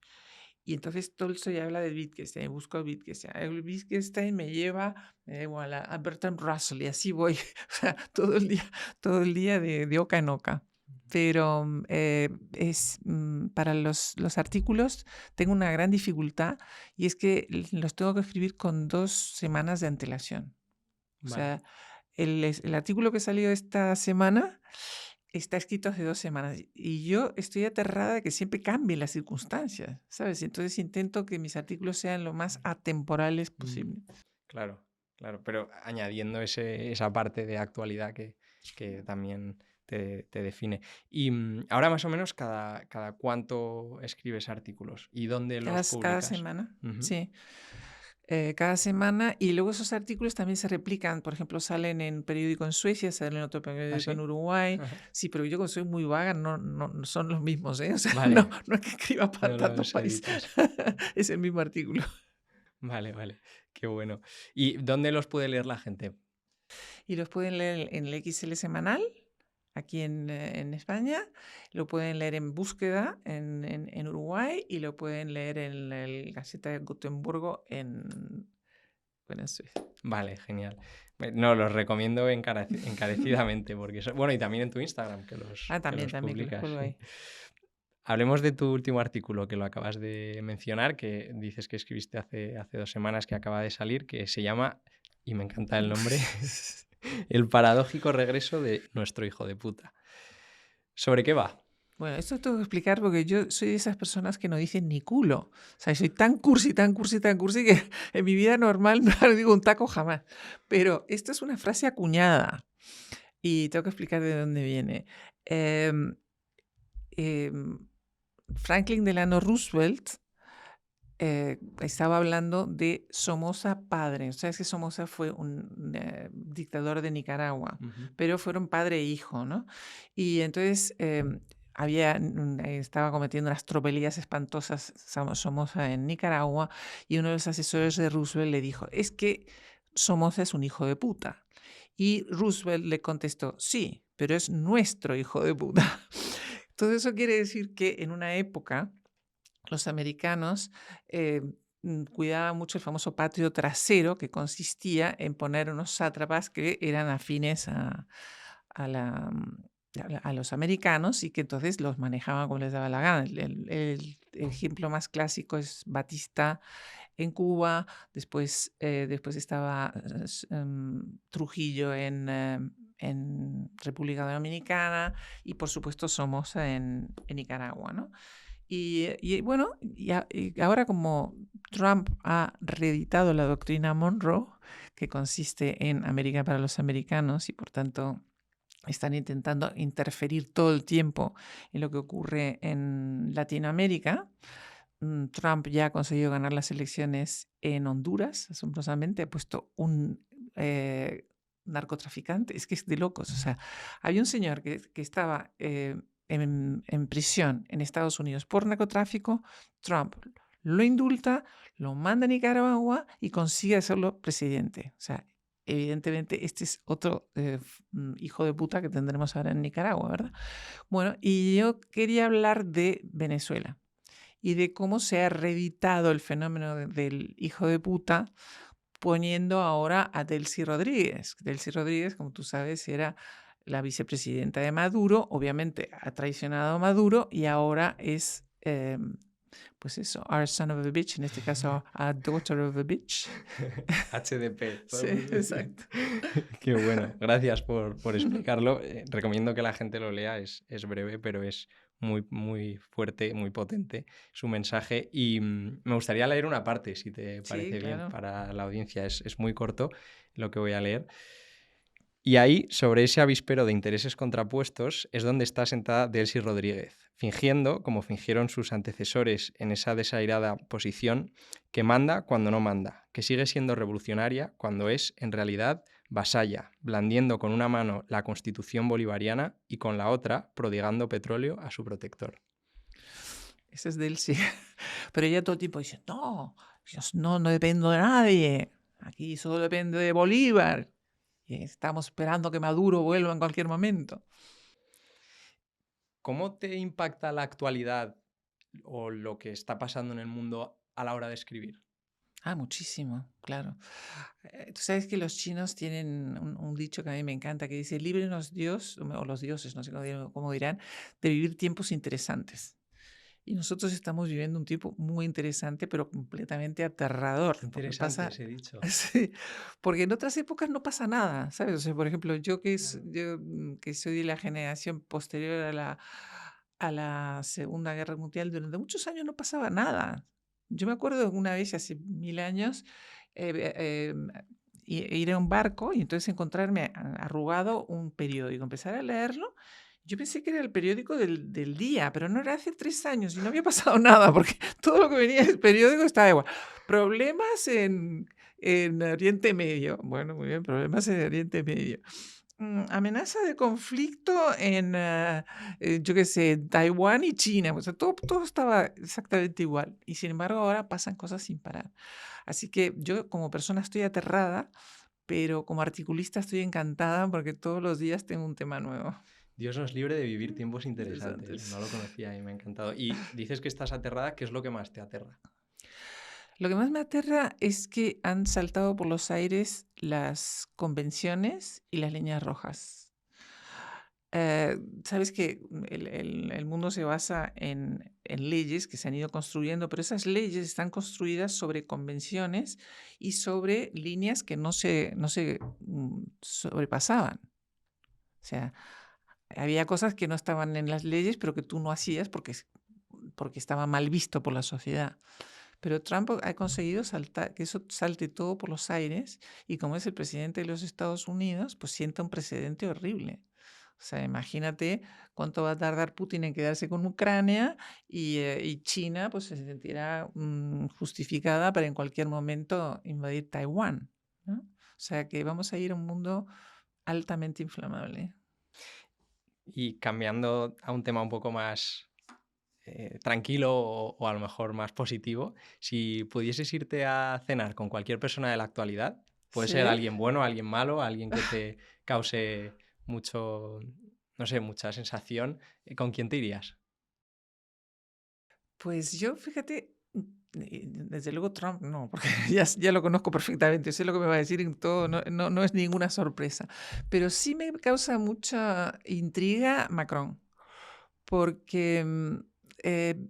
Y entonces Tolstoy habla de Wittgenstein, busco a Wittgenstein. El Wittgenstein me lleva igual a Bertrand Russell y así voy, o sea, todo el día de oca en oca. Pero para los artículos tengo una gran dificultad y es que los tengo que escribir con 2 semanas de antelación. O Vale. sea, el artículo que salió esta semana está escrito hace 2 semanas y yo estoy aterrada de que siempre cambien las circunstancias, ¿sabes? Entonces intento que mis artículos sean lo más atemporales posible. Claro, claro, pero añadiendo esa parte de actualidad que también te define. Y ahora más o menos cada cuánto escribes artículos y dónde los Cada publicas. semana, sí. Cada semana, y luego esos artículos también se replican, por ejemplo, salen en periódico en Suecia, salen en otro periódico en sí? Uruguay. Ajá. Sí, pero yo como soy muy vaga, no son los mismos, ¿eh? O sea, Vale. no es que escriba para No tantos los países. editas. Es el mismo artículo. Vale, qué bueno. ¿Y dónde los puede leer la gente? Y los pueden leer en el XL semanal, aquí en España, lo pueden leer en Búsqueda en Uruguay y lo pueden leer en el Gaceta de Gotemburgo en Suecia. Vale, genial. No, los recomiendo encarecidamente porque bueno, y también en tu Instagram que los También que los publicas. cuelgo ahí. Hablemos de tu último artículo que lo acabas de mencionar, que dices que escribiste hace 2 semanas, que acaba de salir, que se llama, y me encanta el nombre, El paradójico regreso de nuestro hijo de puta. ¿Sobre qué va? Bueno, esto tengo que explicar porque yo soy de esas personas que no dicen ni culo. O sea, soy tan cursi que en mi vida normal no digo un taco jamás. Pero esto es una frase acuñada y tengo que explicar de dónde viene. Em, em, Franklin Delano Roosevelt estaba hablando de Somoza padre. Sabes que Somoza fue un dictador de Nicaragua, pero fueron padre e hijo, ¿no? Y entonces estaba cometiendo unas tropelías espantosas Somoza en Nicaragua y uno de los asesores de Roosevelt le dijo, es que Somoza es un hijo de puta. Y Roosevelt le contestó, sí, pero es nuestro hijo de puta. Todo eso quiere decir que en una época los americanos cuidaban mucho el famoso patio trasero, que consistía en poner unos sátrapas que eran afines a los americanos y que entonces los manejaban como les daba la gana. El ejemplo más clásico es Batista en Cuba, después estaba Trujillo en República Dominicana y por supuesto Somoza en Nicaragua, ¿no? Y bueno, y ahora como Trump ha reeditado la doctrina Monroe, que consiste en América para los americanos y por tanto están intentando interferir todo el tiempo en lo que ocurre en Latinoamérica. Trump ya ha conseguido ganar las elecciones en Honduras, asombrosamente, ha puesto un narcotraficante, es que es de locos. O sea, había un señor que estaba en prisión en Estados Unidos por narcotráfico, Trump lo indulta, lo manda a Nicaragua y consigue hacerlo presidente. O sea, evidentemente este es otro hijo de puta que tendremos ahora en Nicaragua, ¿verdad? Bueno, y yo quería hablar de Venezuela y de cómo se ha reeditado el fenómeno del hijo de puta poniendo ahora a Delcy Rodríguez. Delcy Rodríguez, como tú sabes, era la vicepresidenta de Maduro, obviamente ha traicionado a Maduro y ahora es, pues eso, our son of a bitch, en este caso, a daughter of a bitch. HDP. Sí, exacto. Qué bueno, gracias por explicarlo. Recomiendo que la gente lo lea, es breve, pero es muy, muy fuerte, muy potente su mensaje. Y me gustaría leer una parte, si te parece Sí, claro. bien, para la audiencia. Es muy corto lo que voy a leer. Y ahí, sobre ese avispero de intereses contrapuestos, es donde está sentada Delcy Rodríguez, fingiendo, como fingieron sus antecesores en esa desairada posición, que manda cuando no manda, que sigue siendo revolucionaria cuando es, en realidad, vasalla, blandiendo con una mano la Constitución bolivariana y con la otra prodigando petróleo a su protector. Ese es Delcy. Pero ella todo el tiempo dice, no, yo no dependo de nadie, aquí solo depende de Bolívar. Y estamos esperando que Maduro vuelva en cualquier momento. ¿Cómo te impacta la actualidad o lo que está pasando en el mundo a la hora de escribir? Muchísimo, claro. Tú sabes que los chinos tienen un dicho que a mí me encanta, que dice, líbrenos Dios, o los dioses, no sé cómo dirán, de vivir tiempos interesantes. Y nosotros estamos viviendo un tiempo muy interesante, pero completamente aterrador. Interesante ese dicho. Sí, porque en otras épocas no pasa nada, ¿sabes? O sea, por ejemplo, yo que soy de la generación posterior a la Segunda Guerra Mundial, durante muchos años no pasaba nada. Yo me acuerdo una vez, hace 1000 años, ir a un barco y entonces encontrarme arrugado un periódico, empezar a leerlo. Yo pensé que era el periódico del día, pero no era hace 3 años y no había pasado nada, porque todo lo que venía del periódico estaba igual. Problemas en Oriente Medio. Bueno, muy bien, problemas en Oriente Medio. Amenaza de conflicto en, yo qué sé, Taiwán y China. O sea, todo estaba exactamente igual. Y sin embargo, ahora pasan cosas sin parar. Así que yo como persona estoy aterrada, pero como articulista estoy encantada porque todos los días tengo un tema nuevo. Dios nos libre de vivir tiempos interesantes. Interesantes. No lo conocía y me ha encantado. Y dices que estás aterrada, ¿qué es lo que más te aterra? Lo que más me aterra es que han saltado por los aires las convenciones y las líneas rojas. Sabes que el mundo se basa en leyes que se han ido construyendo, pero esas leyes están construidas sobre convenciones y sobre líneas que no se sobrepasaban. O sea, había cosas que no estaban en las leyes, pero que tú no hacías porque estaba mal visto por la sociedad. Pero Trump ha conseguido que eso salte todo por los aires y como es el presidente de los Estados Unidos, pues sienta un precedente horrible. O sea, imagínate cuánto va a tardar Putin en quedarse con Ucrania y China pues se sentirá justificada para en cualquier momento invadir Taiwán, ¿no? O sea que vamos a ir a un mundo altamente inflamable. Y cambiando a un tema un poco más tranquilo o a lo mejor más positivo, si pudieses irte a cenar con cualquier persona de la actualidad, puede ser ¿Sí? alguien bueno, alguien malo, alguien que te cause mucho, no sé, mucha sensación, ¿con quién te irías? Pues yo, fíjate, desde luego Trump no, porque ya lo conozco perfectamente, sé lo que me va a decir en todo, no es ninguna sorpresa. Pero sí me causa mucha intriga Macron, porque eh,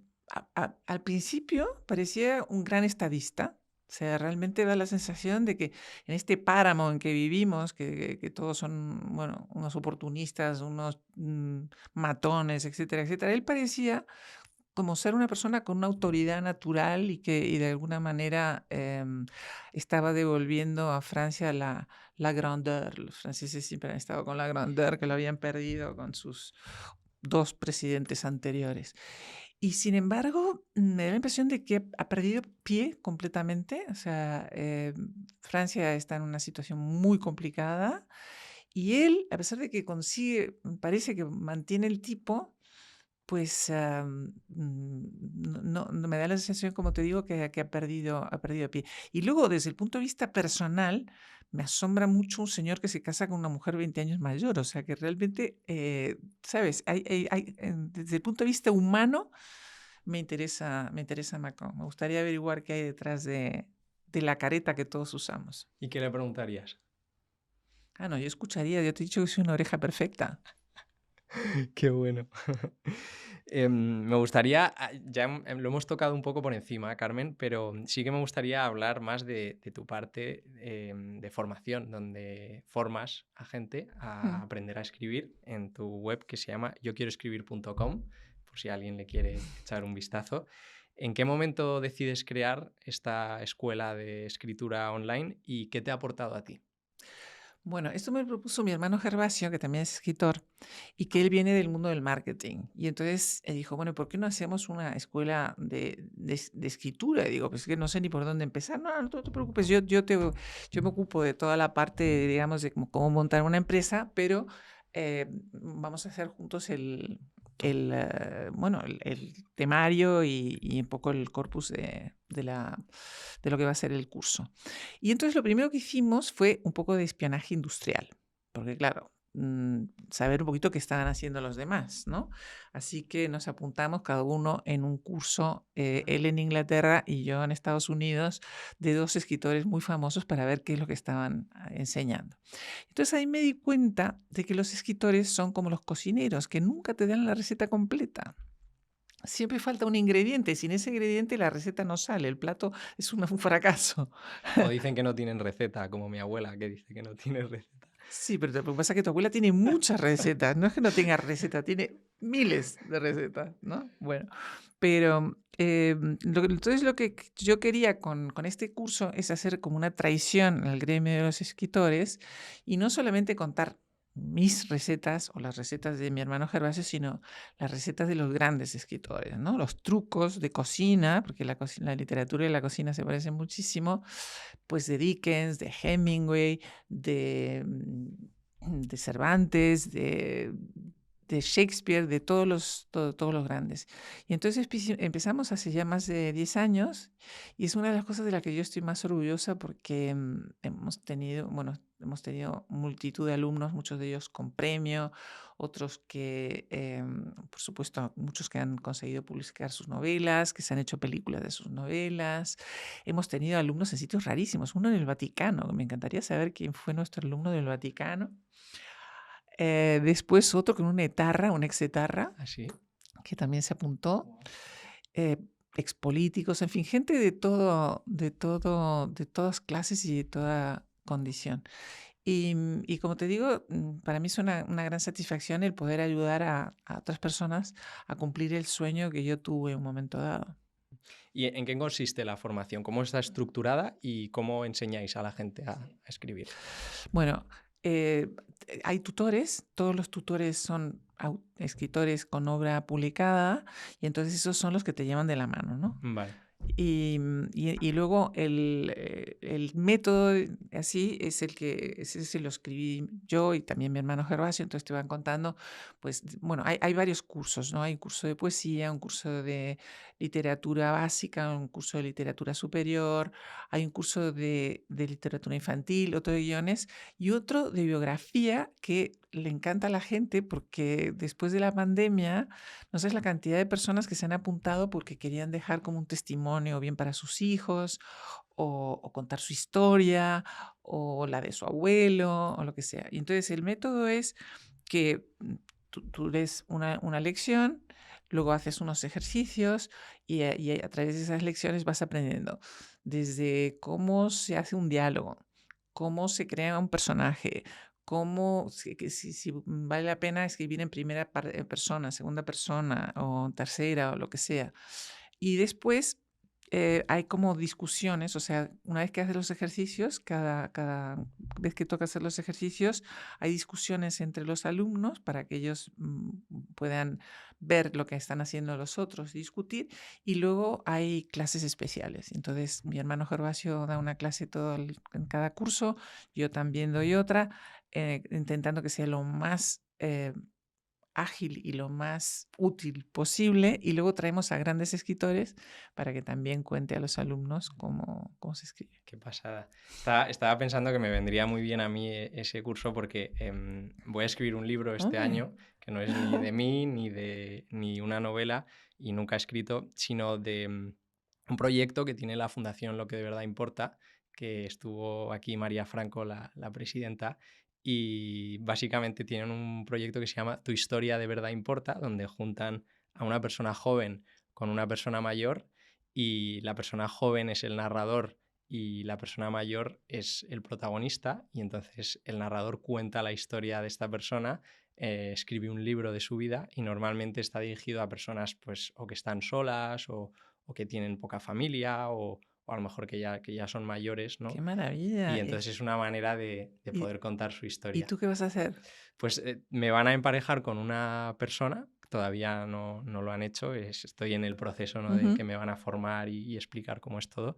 al principio parecía un gran estadista. O sea, realmente da la sensación de que en este páramo en que vivimos, que todos son, bueno, unos oportunistas, unos matones, etcétera, etcétera, él parecía como ser una persona con una autoridad natural y de alguna manera estaba devolviendo a Francia la grandeur. Los franceses siempre han estado con la grandeur que lo habían perdido con sus 2 presidentes anteriores. Y sin embargo, me da la impresión de que ha perdido pie completamente. O sea, Francia está en una situación muy complicada y él, a pesar de que parece que mantiene el tipo, pues, no me da la sensación, como te digo, que ha perdido pie. Y luego, desde el punto de vista personal, me asombra mucho un señor que se casa con una mujer 20 años mayor. O sea, que realmente, ¿sabes? Desde el punto de vista humano, me interesa Macron. Me gustaría averiguar qué hay detrás de la careta que todos usamos. ¿Y qué le preguntarías? No, yo escucharía. Yo te he dicho que soy una oreja perfecta. Qué bueno. Me gustaría, ya lo hemos tocado un poco por encima, Carmen, pero sí que me gustaría hablar más de tu parte de formación, donde formas a gente a aprender a escribir en tu web que se llama yoquieroescribir.com, por si alguien le quiere echar un vistazo. ¿En qué momento decides crear esta escuela de escritura online y qué te ha aportado a ti? Bueno, esto me lo propuso mi hermano Gervasio, que también es escritor, y que él viene del mundo del marketing. Y entonces él dijo, bueno, ¿por qué no hacemos una escuela de escritura? Y digo, pues es que no sé ni por dónde empezar. No, no te preocupes, yo me ocupo de toda la parte, digamos, de cómo montar una empresa, pero vamos a hacer juntos el temario y un poco el corpus de lo que va a ser el curso. Y entonces lo primero que hicimos fue un poco de espionaje industrial, porque claro, saber un poquito qué estaban haciendo los demás, ¿no? Así que nos apuntamos cada uno en un curso, él en Inglaterra y yo en Estados Unidos, de 2 escritores muy famosos para ver qué es lo que estaban enseñando. Entonces ahí me di cuenta de que los escritores son como los cocineros, que nunca te dan la receta completa. Siempre falta un ingrediente. Sin ese ingrediente la receta no sale. El plato es un fracaso. O dicen que no tienen receta, como mi abuela, que dice que no tiene receta. Sí, pero lo que pasa es que tu abuela tiene muchas recetas. No es que no tenga receta, tiene miles de recetas, ¿no? Bueno, pero entonces lo que yo quería con este curso es hacer como una traición al gremio de los escritores y no solamente contar mis recetas o las recetas de mi hermano Gervasio, sino las recetas de los grandes escritores, ¿no? Los trucos de cocina, porque la literatura y la cocina se parecen muchísimo, pues de Dickens, de Hemingway, de Cervantes, de Shakespeare, de todos los grandes. Y entonces empezamos hace ya más de 10 años y es una de las cosas de las que yo estoy más orgullosa porque hemos tenido multitud de alumnos, muchos de ellos con premio, otros que, por supuesto, muchos que han conseguido publicar sus novelas, que se han hecho películas de sus novelas. Hemos tenido alumnos en sitios rarísimos, uno en el Vaticano, me encantaría saber quién fue nuestro alumno del Vaticano. Después otro con un ex-etarra, ¿Así? que también se apuntó. Expolíticos, en fin, gente de todas clases y de toda condición. Y como te digo, para mí es una gran satisfacción el poder ayudar a otras personas a cumplir el sueño que yo tuve en un momento dado. ¿Y en qué consiste la formación? ¿Cómo está estructurada y cómo enseñáis a la gente a escribir? Bueno, hay tutores, todos los tutores son escritores con obra publicada y entonces esos son los que te llevan de la mano, ¿no? Vale. Y luego el método así es ese se lo escribí yo y también mi hermano Gervasio, entonces te van contando, pues bueno, hay varios cursos, ¿no? Hay un curso de poesía, un curso de literatura básica, un curso de literatura superior, hay un curso de literatura infantil, otro de guiones y otro de biografía que le encanta a la gente porque después de la pandemia no sabes la cantidad de personas que se han apuntado porque querían dejar como un testimonio bien para sus hijos o contar su historia o la de su abuelo o lo que sea. Y entonces el método es que tú lees una lección, luego haces unos ejercicios y a través de esas lecciones vas aprendiendo desde cómo se hace un diálogo, cómo se crea un personaje, si vale la pena escribir en primera persona, segunda persona o tercera o lo que sea. Y después hay como discusiones, o sea, una vez que haces los ejercicios, cada vez que toca hacer los ejercicios, hay discusiones entre los alumnos para que ellos puedan ver lo que están haciendo los otros y discutir. Y luego hay clases especiales. Entonces, mi hermano Gervasio da una clase en cada curso, yo también doy otra, intentando que sea lo más ágil y lo más útil posible, y luego traemos a grandes escritores para que también cuente a los alumnos cómo se escribe. Qué pasada. Estaba pensando que me vendría muy bien a mí ese curso porque voy a escribir un libro este año, que no es ni de mí ni una novela, y nunca he escrito, sino de un proyecto que tiene la Fundación Lo que de verdad importa, que estuvo aquí María Franco, la presidenta, y básicamente tienen un proyecto que se llama Tu historia de verdad importa, donde juntan a una persona joven con una persona mayor, y la persona joven es el narrador y la persona mayor es el protagonista, y entonces el narrador cuenta la historia de esta persona, escribe un libro de su vida, y normalmente está dirigido a personas pues o que están solas o que tienen poca familia o a lo mejor que ya son mayores, ¿no? ¡Qué maravilla! Y entonces es una manera de y- poder contar su ¿Y historia. tú qué vas a hacer? Pues me van a emparejar con una persona, todavía no lo han hecho, estoy en el proceso, ¿no? de que me van a formar y explicar cómo es todo,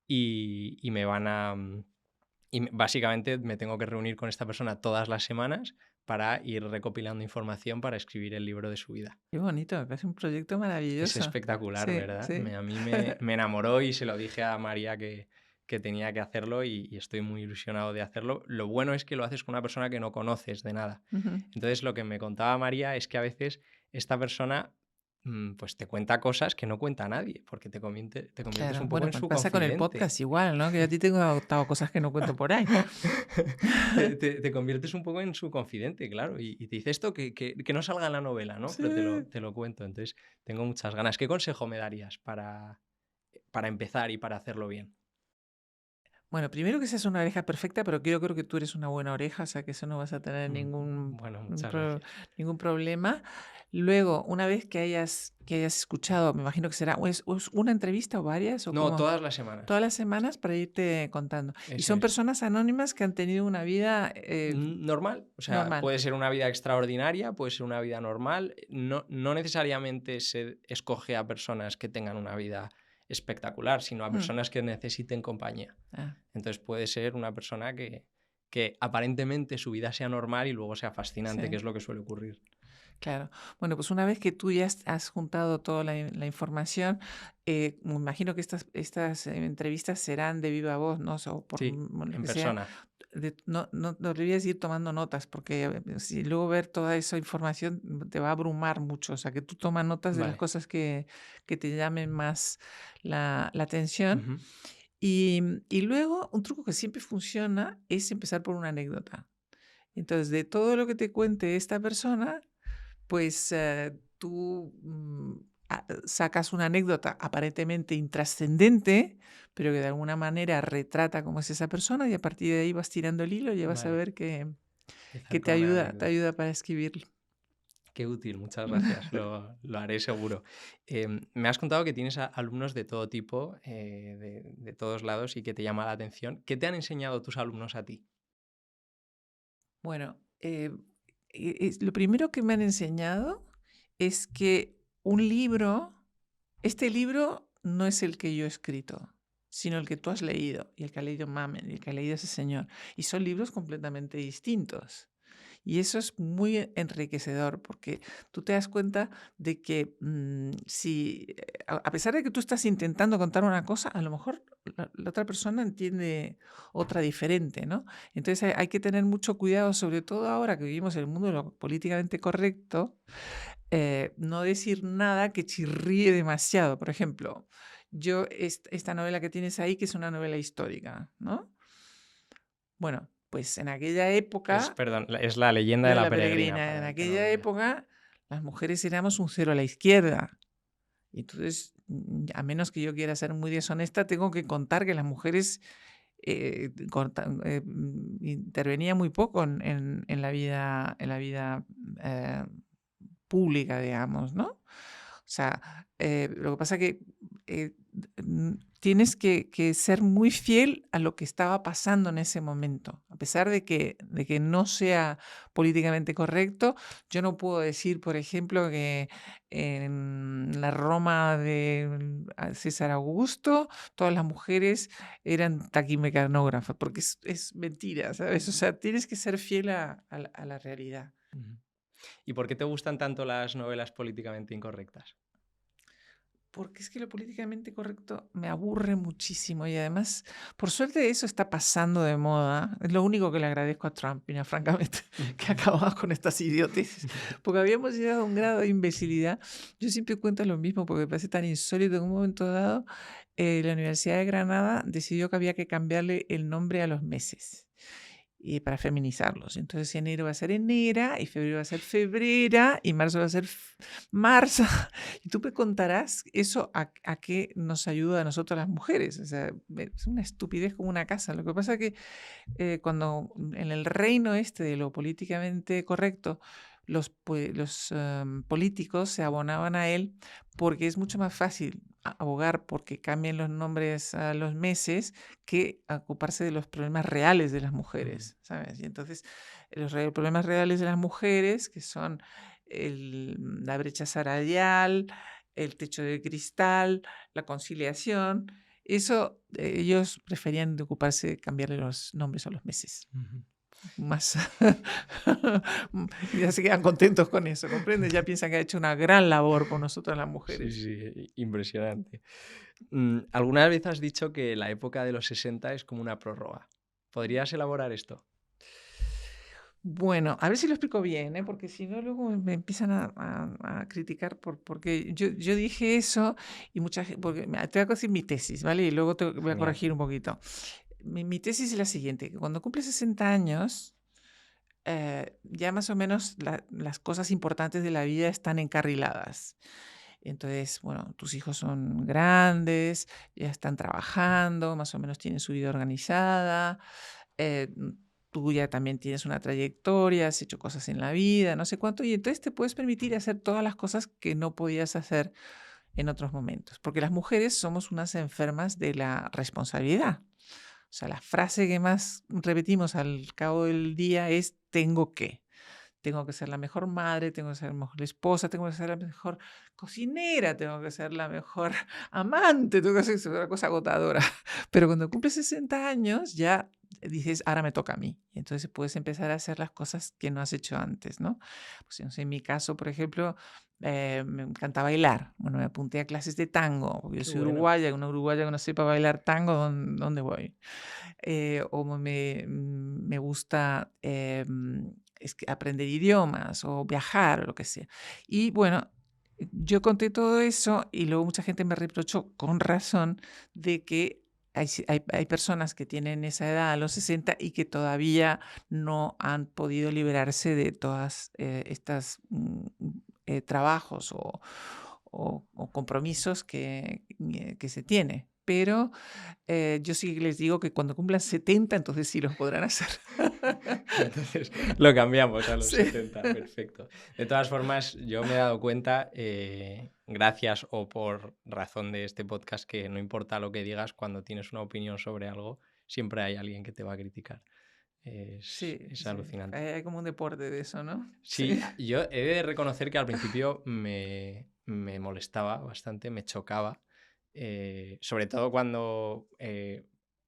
y me van a... básicamente me tengo que reunir con esta persona todas las semanas para ir recopilando información para escribir el libro de su vida. Qué bonito, me parece un proyecto maravilloso. Es espectacular, Sí, ¿verdad? sí. A mí me enamoró y se lo dije a María que tenía que hacerlo, y estoy muy ilusionado de hacerlo. Lo bueno es que lo haces con una persona que no conoces de nada. Entonces lo que me contaba María es que a veces esta persona pues te cuenta cosas que no cuenta nadie, porque te conviertes Claro, un poco bueno, en su pasa con el confidente. podcast igual, ¿no? Que yo a ti tengo adoptado cosas que no cuento por ahí. te conviertes un poco en su confidente, claro, y te dice esto que no salga en la novela, ¿no? Sí. Pero te lo cuento, entonces tengo muchas ganas. ¿Qué consejo me darías para empezar y para hacerlo bien? Bueno, primero que seas una oreja perfecta, pero yo creo que tú eres una buena oreja, o sea que eso no vas a tener Bueno, muchas gracias. ningún problema. Luego, una vez que hayas escuchado, me imagino que será ¿es una entrevista o varias o No, cómo? todas las semanas. Todas las semanas para irte contando. Y Eso son es. personas anónimas que han tenido una vida Normal, o sea, normal. puede ser una vida extraordinaria, puede ser una vida normal. No necesariamente se escoge a personas que tengan una vida espectacular, sino a personas que necesiten compañía. Entonces puede ser una persona que aparentemente su vida sea normal y luego sea fascinante, Sí. que es lo que suele ocurrir. Claro. Bueno, pues una vez que tú ya has juntado toda la información, me imagino que estas entrevistas serán de viva voz, ¿no? O por Sí, lo en que sea. persona. No deberías ir tomando notas, porque si luego ver toda esa información te va a abrumar mucho. O sea, que tú tomas notas de las Vale. cosas que te llamen más la atención. Ujú. Y luego, un truco que siempre funciona es empezar por una anécdota. Entonces, de todo lo que te cuente esta persona, pues tú sacas una anécdota aparentemente intrascendente, pero que de alguna manera retrata cómo es esa persona, y a partir de ahí vas tirando el hilo y ya vas a Vale. ver que Empezar te con una ayuda anécdota. para escribirlo. Qué útil, muchas gracias, lo haré seguro. Me has contado que tienes alumnos de todo tipo, de todos lados, y que te llama la atención. ¿Qué te han enseñado tus alumnos a ti? Bueno, lo primero que me han enseñado es que este libro no es el que yo he escrito, sino el que tú has leído, y el que ha leído Mamen, y el que ha leído ese señor. Y son libros completamente distintos. Y eso es muy enriquecedor, porque tú te das cuenta de que si, a pesar de que tú estás intentando contar una cosa, a lo mejor la otra persona entiende otra diferente, ¿no? Entonces hay que tener mucho cuidado, sobre todo ahora que vivimos en el mundo de lo políticamente correcto, no decir nada que chirríe demasiado. Por ejemplo, esta novela que tienes ahí, que es una novela histórica, ¿no? Bueno, pues en aquella época, Es La leyenda de la peregrina. en Para el que no aquella lo vea. época las mujeres éramos un cero a la izquierda. Y entonces, a menos que yo quiera ser muy deshonesta, tengo que contar que las mujeres intervenían muy poco en la vida, eh, pública, digamos, ¿no? O sea, lo que pasa es que tienes que ser muy fiel a lo que estaba pasando en ese momento. A pesar de que no sea políticamente correcto, yo no puedo decir, por ejemplo, que en la Roma de César Augusto todas las mujeres eran taquimecanógrafas, porque es mentira, ¿sabes? O sea, tienes que ser fiel a la realidad. Ujú. ¿Y por qué te gustan tanto las novelas políticamente incorrectas? Porque es que lo políticamente correcto me aburre muchísimo y además, por suerte, eso está pasando de moda. Es lo único que le agradezco a Trump, mira, francamente, que acababa con estas idioteces, porque habíamos llegado a un grado de imbecilidad. Yo siempre cuento lo mismo porque me parece tan insólito. En un momento dado, la Universidad de Granada decidió que había que cambiarle el nombre a los meses para feminizarlos. Entonces enero va a ser enera, y febrero va a ser febrera, y marzo va a ser marzo. Y tú me contarás eso a qué nos ayuda a nosotros las mujeres. O sea, es una estupidez como una casa. Lo que pasa es que cuando en el reino este de lo políticamente correcto, los políticos se abonaban a él porque es mucho más fácil abogar porque cambien los nombres a los meses que ocuparse de los problemas reales de las mujeres, ¿sabes? Y entonces los problemas reales de las mujeres, que son la brecha salarial, el techo de cristal, la conciliación, eso ellos preferían de ocuparse de cambiarle los nombres a los meses. Más ya se quedan contentos con eso, ¿comprendes? Ya piensan que ha hecho una gran labor por nosotras las mujeres. Sí, impresionante. ¿Alguna vez has dicho que la época de los 60 es como una prórroga? ¿Podrías elaborar esto? Bueno, a ver si lo explico bien, porque si no luego me empiezan a criticar porque yo dije eso y mucha gente, porque te voy a decir mi tesis, ¿vale? Y luego te voy a Genial. corregir un poquito. Mi tesis es la siguiente, que cuando cumples 60 años, ya más o menos las cosas importantes de la vida están encarriladas. Entonces, bueno, tus hijos son grandes, ya están trabajando, más o menos tienen su vida organizada. eh, Tú ya también tienes una trayectoria, has hecho cosas en la vida, no sé cuánto, y entonces te puedes permitir hacer todas las cosas que no podías hacer en otros momentos, porque las mujeres somos unas enfermas de la responsabilidad. O sea, la frase que más repetimos al cabo del día es tengo que. Tengo que ser la mejor madre, tengo que ser la mejor esposa, tengo que ser la mejor cocinera, tengo que ser la mejor amante, tengo que ser una cosa agotadora. Pero cuando cumples 60 años ya dices, ahora me toca a mí. Y entonces puedes empezar a hacer las cosas que no has hecho antes, ¿no? Pues no sé, en mi caso, por ejemplo, me encanta bailar. Bueno, me apunté a clases de tango, porque yo Qué soy bueno. uruguaya, una uruguaya que no sepa bailar tango, ¿dónde voy? O me gusta aprender idiomas o viajar o lo que sea. Y bueno, yo conté todo eso y luego mucha gente me reprochó con razón de que hay personas que tienen esa edad a los 60 y que todavía no han podido librarse de todas estas trabajos o compromisos que se tiene. Pero yo sí les digo que cuando cumplan 70, entonces sí los podrán hacer. Entonces lo cambiamos a los Sí. 70, perfecto. De todas formas, yo me he dado cuenta, gracias o por razón de este podcast, que no importa lo que digas, cuando tienes una opinión sobre algo, siempre hay alguien que te va a criticar. Sí, Es sí. alucinante. Hay como un deporte de eso, ¿no? Sí, yo he de reconocer que al principio me molestaba bastante, me chocaba, sobre todo cuando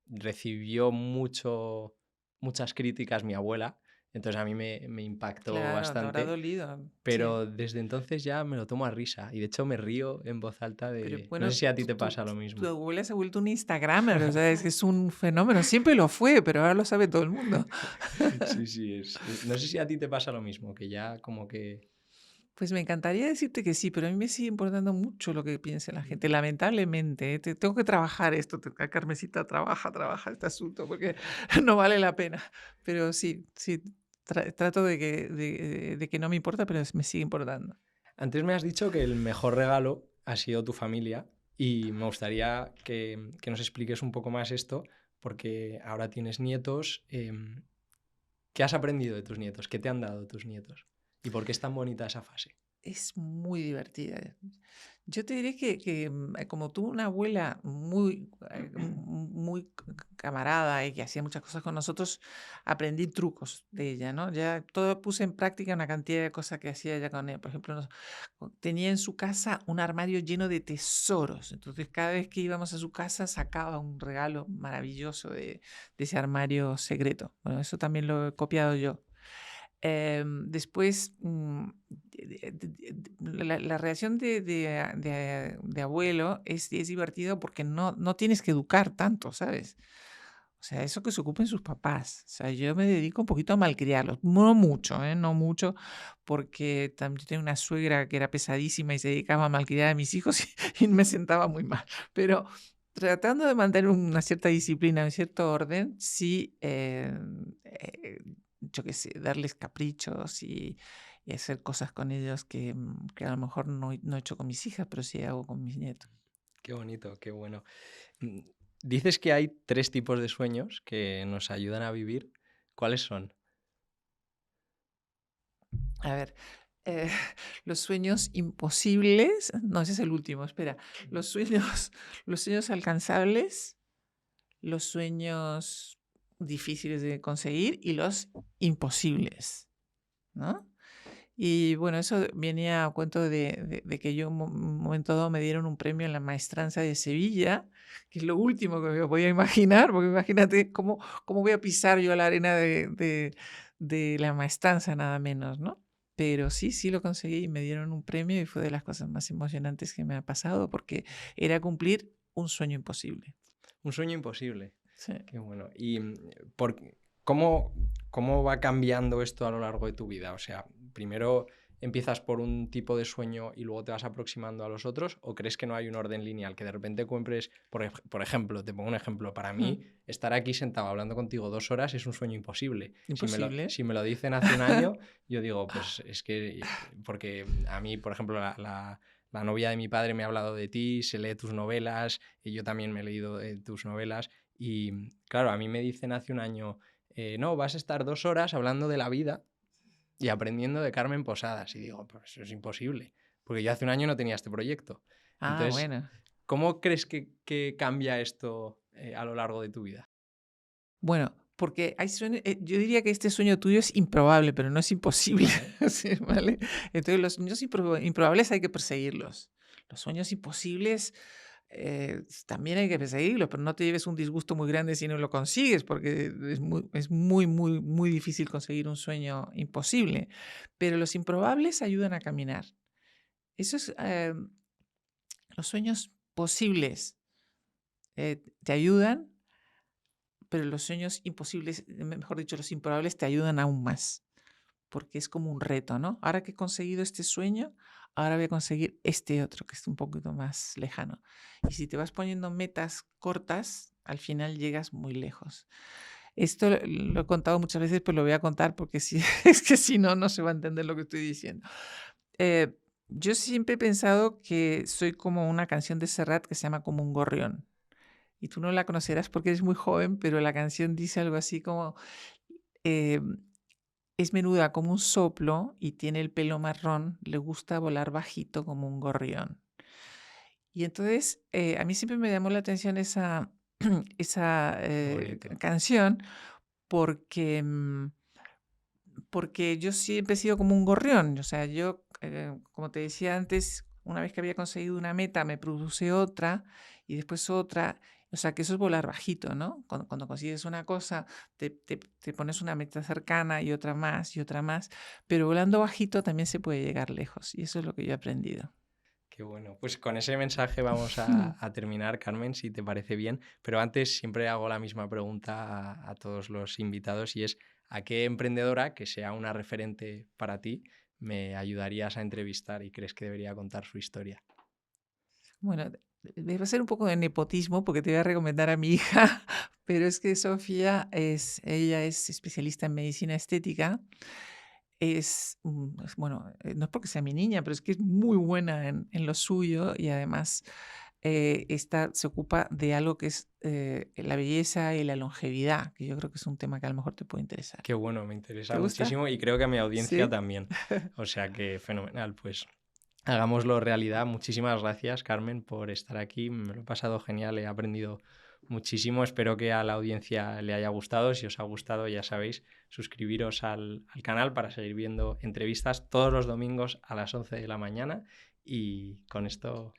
recibió muchas críticas mi abuela, entonces a mí me impactó Claro, te habrá bastante, dolido. Sí. pero desde entonces ya me lo tomo a risa y de hecho me río en voz alta Pero de... No sé bueno, si a ti te tu pasa lo mismo. abuela se ha vuelto un Instagramer, o sea, es un fenómeno. Siempre lo fue, pero ahora lo sabe todo el mundo. Sí, no sé si a ti te pasa lo mismo, que ya como que... Pues me encantaría decirte que sí, pero a mí me sigue importando mucho lo que piense la gente. Lamentablemente, tengo que trabajar esto. Carmencita, trabaja este asunto porque no vale la pena. Pero sí, trato de que no me importa, pero me sigue importando. Antes me has dicho que el mejor regalo ha sido tu familia y me gustaría que nos expliques un poco más esto, porque ahora tienes nietos. ¿Qué has aprendido de tus nietos? ¿Qué te han dado tus nietos? ¿Y por qué es tan bonita esa fase? Es muy divertida. Yo te diré que como tuve una abuela muy camarada y que hacía muchas cosas con nosotros, aprendí trucos de ella, ¿no? Ya todo puse en práctica una cantidad de cosas que hacía ella con ella. Por ejemplo, tenía en su casa un armario lleno de tesoros. Entonces, cada vez que íbamos a su casa, sacaba un regalo maravilloso de ese armario secreto. Bueno, eso también lo he copiado yo. Después, la relación de abuelo es divertido porque no tienes que educar tanto, ¿sabes? O sea, eso que se ocupen sus papás. O sea, yo me dedico un poquito a malcriarlos. No mucho, no mucho, porque también tengo una suegra que era pesadísima y se dedicaba a malcriar a mis hijos y me sentaba muy mal. Pero tratando de mantener una cierta disciplina, un cierto orden, sí, yo qué sé, darles caprichos y hacer cosas con ellos que a lo mejor no he hecho con mis hijas, pero sí hago con mis nietos. Qué bonito, qué bueno. Dices que hay 3 tipos de sueños que nos ayudan a vivir. ¿Cuáles son? A ver, los sueños imposibles, no, ese es el último, espera. Los sueños alcanzables, los sueños difíciles de conseguir y los imposibles, ¿no? Y bueno, eso venía a cuento de que yo en un momento dado me dieron un premio en la maestranza de Sevilla, que es lo último que me podía imaginar, porque imagínate cómo voy a pisar yo la arena de la maestranza, nada menos, ¿no? Pero sí lo conseguí y me dieron un premio y fue de las cosas más emocionantes que me ha pasado, porque era cumplir un sueño imposible. Un sueño imposible. Sí. Qué bueno. ¿Y cómo va cambiando esto a lo largo de tu vida? O sea, primero empiezas por un tipo de sueño y luego te vas aproximando a los otros, ¿o crees que no hay un orden lineal? Que de repente cumples, por ejemplo, te pongo un ejemplo, para mí, estar aquí sentado hablando contigo 2 horas es un sueño imposible. ¿Imposible? Si me lo dicen hace un año, yo digo, pues es que, porque a mí, por ejemplo, la novia de mi padre me ha hablado de ti, se lee tus novelas, y yo también me he leído tus novelas, y claro, a mí me dicen hace un año, no, vas a estar 2 horas hablando de la vida y aprendiendo de Carmen Posadas. Y digo, pues eso es imposible, porque yo hace un año no tenía este proyecto. Entonces, bueno. ¿cómo crees que cambia esto a lo largo de tu vida? Bueno, porque hay sueños, yo diría que este sueño tuyo es improbable, pero no es imposible. Sí, ¿vale? Entonces, los sueños improbables hay que perseguirlos. Los sueños imposibles también hay que perseguirlos, pero no te lleves un disgusto muy grande si no lo consigues, porque es muy difícil conseguir un sueño imposible. Pero los improbables ayudan a caminar. Eso es, los sueños posibles te ayudan, pero los sueños imposibles, mejor dicho, los improbables te ayudan aún más, porque es como un reto, ¿no? Ahora que he conseguido este sueño, ahora voy a conseguir este otro, que es un poquito más lejano. Y si te vas poniendo metas cortas, al final llegas muy lejos. Esto lo he contado muchas veces, pero lo voy a contar porque es que si no, no se va a entender lo que estoy diciendo. Yo siempre he pensado que soy como una canción de Serrat que se llama Como un gorrión. Y tú no la conocerás porque eres muy joven, pero la canción dice algo así como, es menuda como un soplo y tiene el pelo marrón, le gusta volar bajito como un gorrión. Y entonces a mí siempre me llamó la atención esa canción porque, porque yo siempre he sido como un gorrión. O sea, yo, como te decía antes, una vez que había conseguido una meta, me produce otra y después otra. O sea, que eso es volar bajito, ¿no? Cuando consigues una cosa, te pones una meta cercana y otra más y otra más. Pero volando bajito también se puede llegar lejos. Y eso es lo que yo he aprendido. Qué bueno. Pues con ese mensaje vamos a terminar, Carmen, si te parece bien. Pero antes siempre hago la misma pregunta a todos los invitados y es, ¿a qué emprendedora que sea una referente para ti me ayudarías a entrevistar y crees que debería contar su historia? Bueno, debe ser un poco de nepotismo porque te voy a recomendar a mi hija, pero es que Sofía ella es especialista en medicina estética. Bueno, no es porque sea mi niña, pero es que es muy buena en lo suyo y además se ocupa de algo que es la belleza y la longevidad, que yo creo que es un tema que a lo mejor te puede interesar. Qué bueno, me interesa ¿Te gusta? muchísimo y creo que a mi audiencia ¿Sí? también. O sea que fenomenal, pues hagámoslo realidad. Muchísimas gracias, Carmen, por estar aquí. Me lo he pasado genial, he aprendido muchísimo. Espero que a la audiencia le haya gustado. Si os ha gustado, ya sabéis, suscribiros al canal para seguir viendo entrevistas todos los domingos a las 11 de la mañana. Y con esto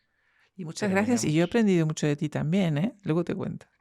Y muchas gracias. Y yo he aprendido mucho de ti también, ¿eh? Luego te cuento.